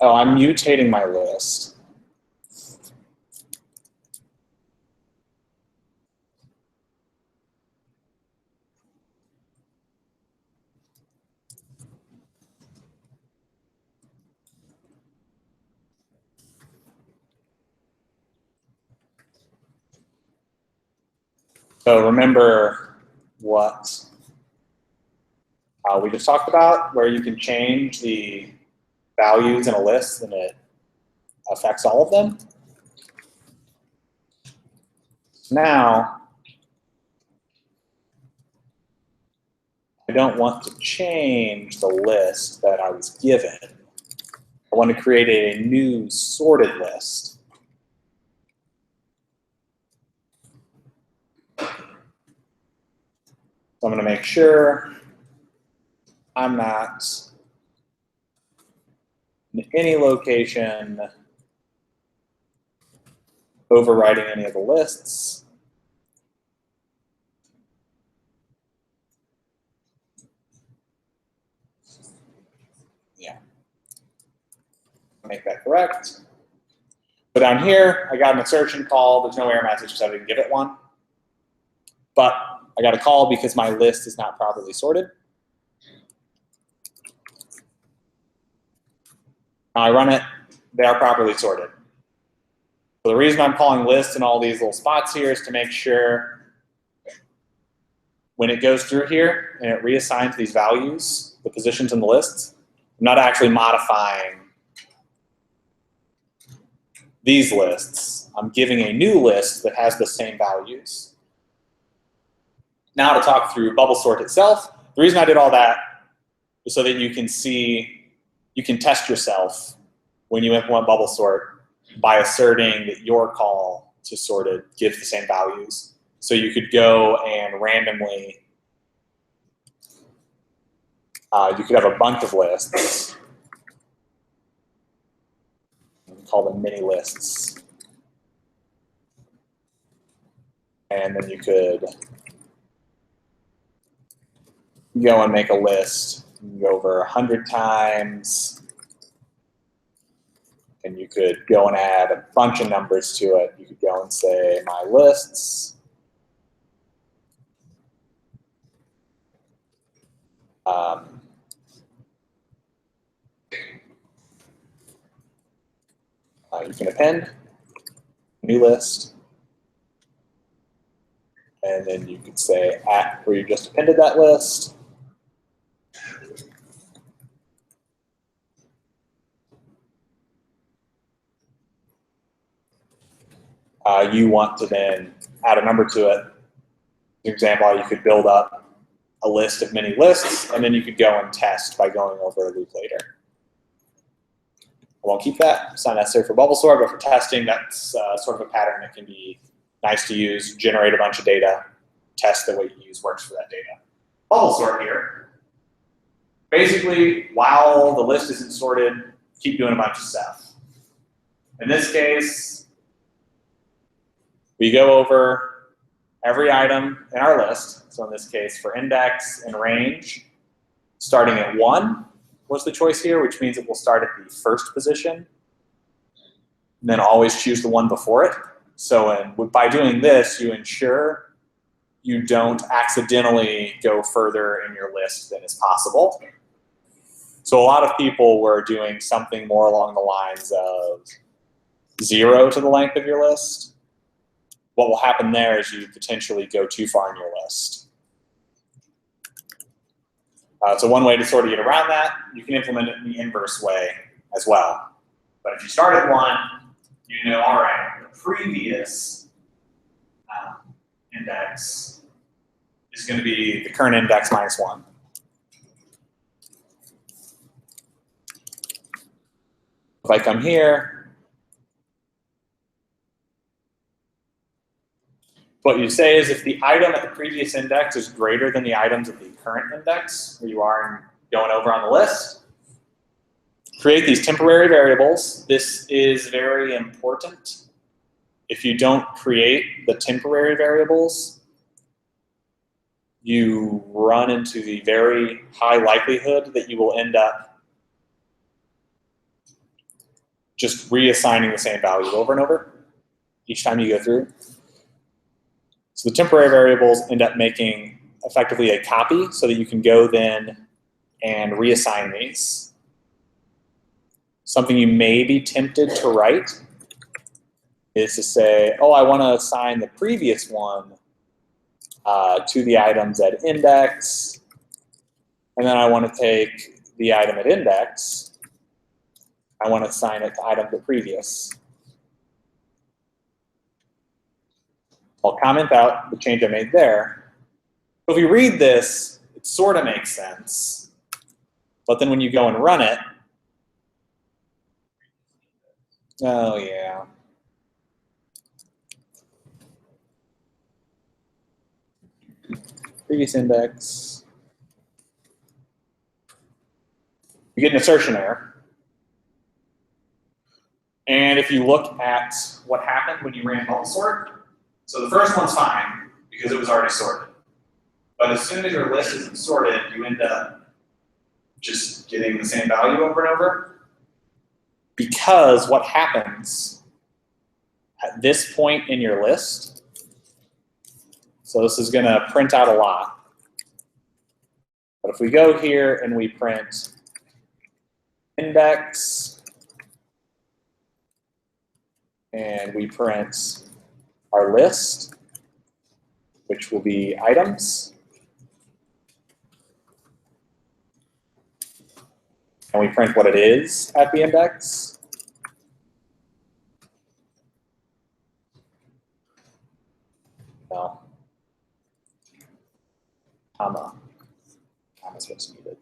A: Oh, I'm mutating my list. So remember what we just talked about, where you can change the values in a list and it affects all of them. Now, I don't want to change the list that I was given. I want to create a new sorted list. So I'm going to make sure I'm not in any location overriding any of the lists. Yeah. Make that correct. So down here, I got an assertion call. There's no error message because I didn't give it one. But I got a call because my list is not properly sorted. Now I run it, they are properly sorted. So the reason I'm calling lists in all these little spots here is to make sure when it goes through here and it reassigns these values, the positions in the lists, I'm not actually modifying these lists. I'm giving a new list that has the same values. Now to talk through bubble sort itself, the reason I did all that is so that you can see, you can test yourself when you implement bubble sort by asserting that your call to sorted gives the same values. So you could go and randomly, you could have a bunch of lists, call them mini lists. And then you could go and make a list, go over 100 times, and you could go and add a bunch of numbers to it. You could go and say my lists. You can append, new list, and then you could say at where you just appended that list. You want to then add a number to it. For example, you could build up a list of many lists, and then you could go and test by going over a loop later. I won't keep that. It's not necessary for bubble sort, but for testing, that's sort of a pattern that can be nice to use. Generate a bunch of data, test the way you use works for that data. Bubble sort here. Basically, while the list isn't sorted, keep doing a bunch of stuff. In this case, we go over every item in our list. So in this case, for index and range, starting at 1 was the choice here, which means it will start at the first position, and then always choose the one before it. So by doing this, you ensure you don't accidentally go further in your list than is possible. So a lot of people were doing something more along the lines of 0 to the length of your list. What will happen there is you potentially go too far in your list. So one way to sort of get around that, you can implement it in the inverse way as well. But if you start at 1, you know, all right, the previous index is going to be the current index minus 1. If I come here, what you say is if the item at the previous index is greater than the items at the current index, where you are going over on the list, create these temporary variables. This is very important. If you don't create the temporary variables, you run into the very high likelihood that you will end up just reassigning the same value over and over each time you go through. So the temporary variables end up making effectively a copy so that you can go then and reassign these. Something you may be tempted to write is to say, oh, I want to assign the previous one to the items at index, and then I want to take the item at index, I want to assign it to item the previous. I'll comment out the change I made there. So if you read this, it sort of makes sense. But then when you go and run it, oh yeah. Previous index. You get an assertion error. And if you look at what happened when you ran bubble sort, so the first one's fine because it was already sorted. But as soon as your list isn't sorted, you end up just getting the same value over and over. Because what happens at this point in your list, so this is going to print out a lot. But if we go here and we print index, and we print our list, which will be items. And we print what it is at the index. No. Comma. Comma's what's needed.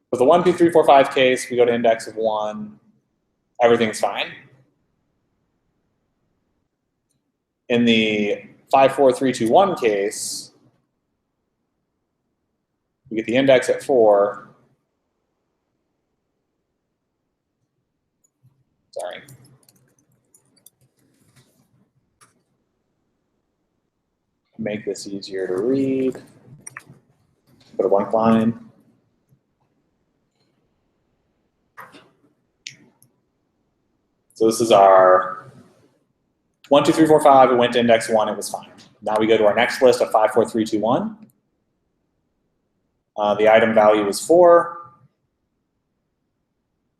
A: With the 1, 2, 3, 4, 5 case, we go to index of 1. Everything's fine. In the 5, 4, 3, 2, 1 case, we get the index at 4. Sorry. Make this easier to read. Put a blank line. So this is our 1, 2, 3, 4, 5. It went to index 1. It was fine. Now we go to our next list of 5, 4, 3, 2, 1. The item value is 4.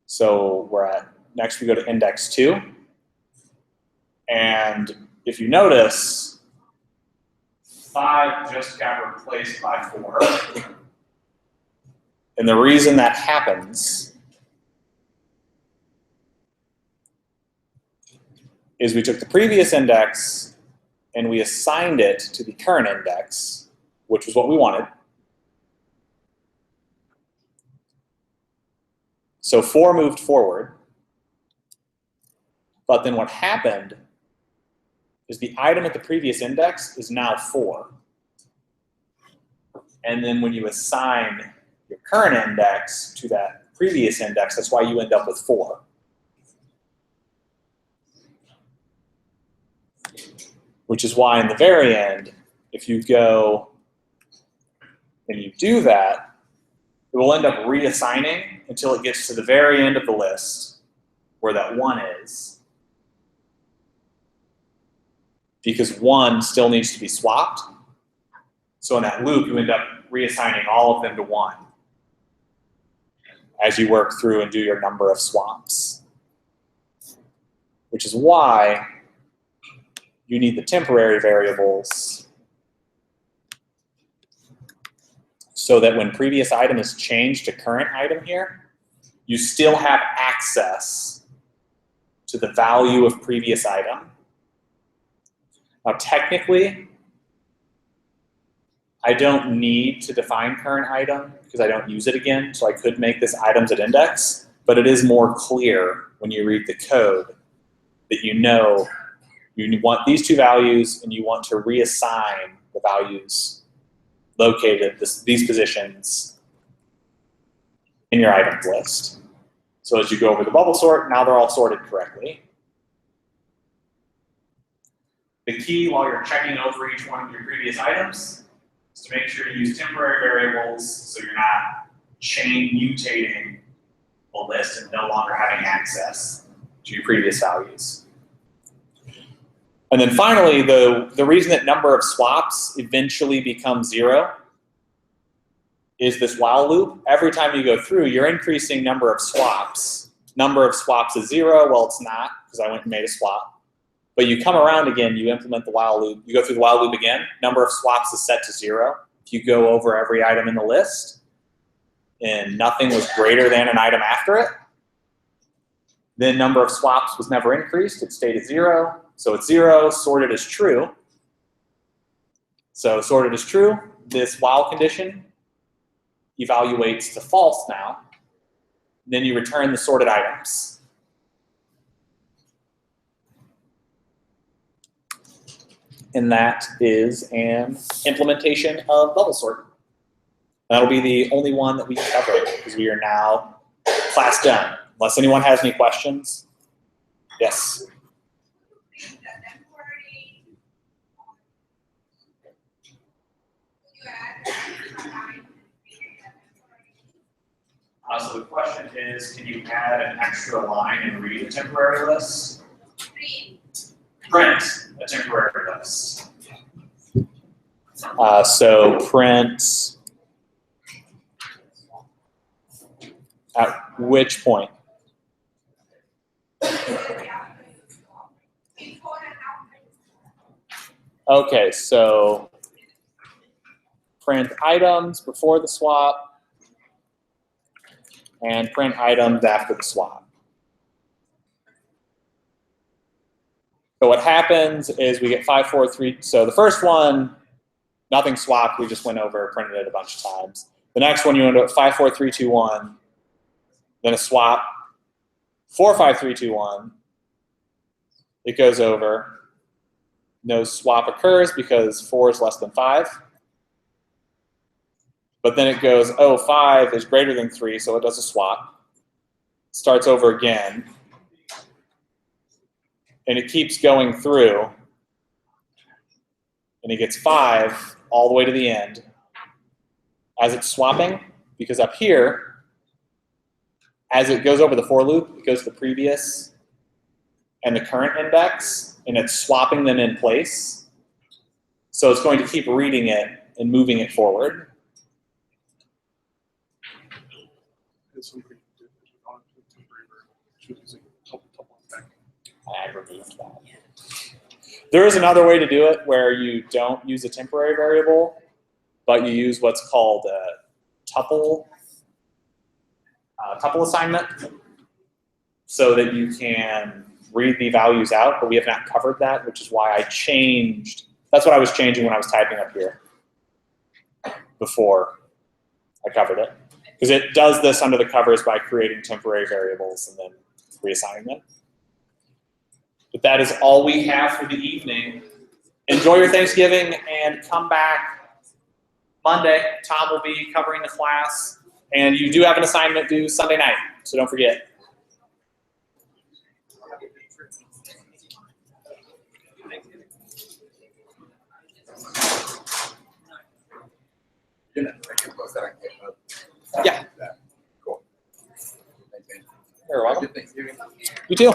A: So we're at, next we go to index 2. And if you notice, 5 just got replaced by 4. And the reason that happens is we took the previous index and we assigned it to the current index, which was what we wanted. So 4 moved forward. But then what happened is the item at the previous index is now 4. And then when you assign your current index to that previous index, that's why you end up with 4. Which is why in the very end, if you go and you do that, it will end up reassigning until it gets to the very end of the list where that 1 is. Because 1 still needs to be swapped. So in that loop, you end up reassigning all of them to 1 as you work through and do your number of swaps. Which is why you need the temporary variables so that when previous item is changed to current item here, you still have access to the value of previous item. Now technically, I don't need to define current item because I don't use it again, so I could make this items at index, but it is more clear when you read the code that you know you want these 2 values and you want to reassign the values located at these positions in your items list. So as you go over the bubble sort, now they're all sorted correctly. The key while you're checking over each one of your previous items is to make sure you use temporary variables so you're not mutating a list and no longer having access to your previous values. And then finally, the reason that number of swaps eventually becomes 0 is this while loop. Every time you go through, you're increasing number of swaps. Number of swaps is 0. Well, it's not because I went and made a swap. But you come around again, you implement the while loop. You go through the while loop again. Number of swaps is set to 0. If you go over every item in the list and nothing was greater than an item after it, then number of swaps was never increased. It stayed at 0. So it's 0, sorted as true. So sorted as true, this while condition evaluates to false now. Then you return the sorted items. And that is an implementation of bubble sort. That'll be the only one that we cover because we are now class done. Unless anyone has any questions. Yes. So the question is, can you add an extra line and read a temporary list? Print a temporary list. So print at which point? Okay, so print items before the swap and print items after the swap. So what happens is we get 5, 4, 3. So the first one, nothing swapped. We just went over, printed it a bunch of times. The next one, you end up 5, 4, 3, 2, 1. Then a swap. 4, 5, 3, 2, 1. It goes over. No swap occurs because 4 is less than 5. But then it goes, oh, 5 is greater than 3, so it does a swap. Starts over again. And it keeps going through. And it gets 5 all the way to the end as it's swapping. Because up here, as it goes over the for loop, it goes to the previous and the current index, and it's swapping them in place. So it's going to keep reading it and moving it forward. I removed that. There is another way to do it where you don't use a temporary variable, but you use what's called a tuple assignment so that you can read the values out, but we have not covered that, which is why I changed. That's what I was changing when I was typing up here before I covered it. Because it does this under the covers by creating temporary variables and then reassigning them. But that is all we have for the evening. Enjoy your Thanksgiving and come back Monday. Tom will be covering the class. And you do have an assignment due Sunday night, so don't forget.
E: post that on GitHub?
A: Yeah.
E: Cool. Thank you.
A: You're welcome.
E: Good Thanksgiving.
A: You too.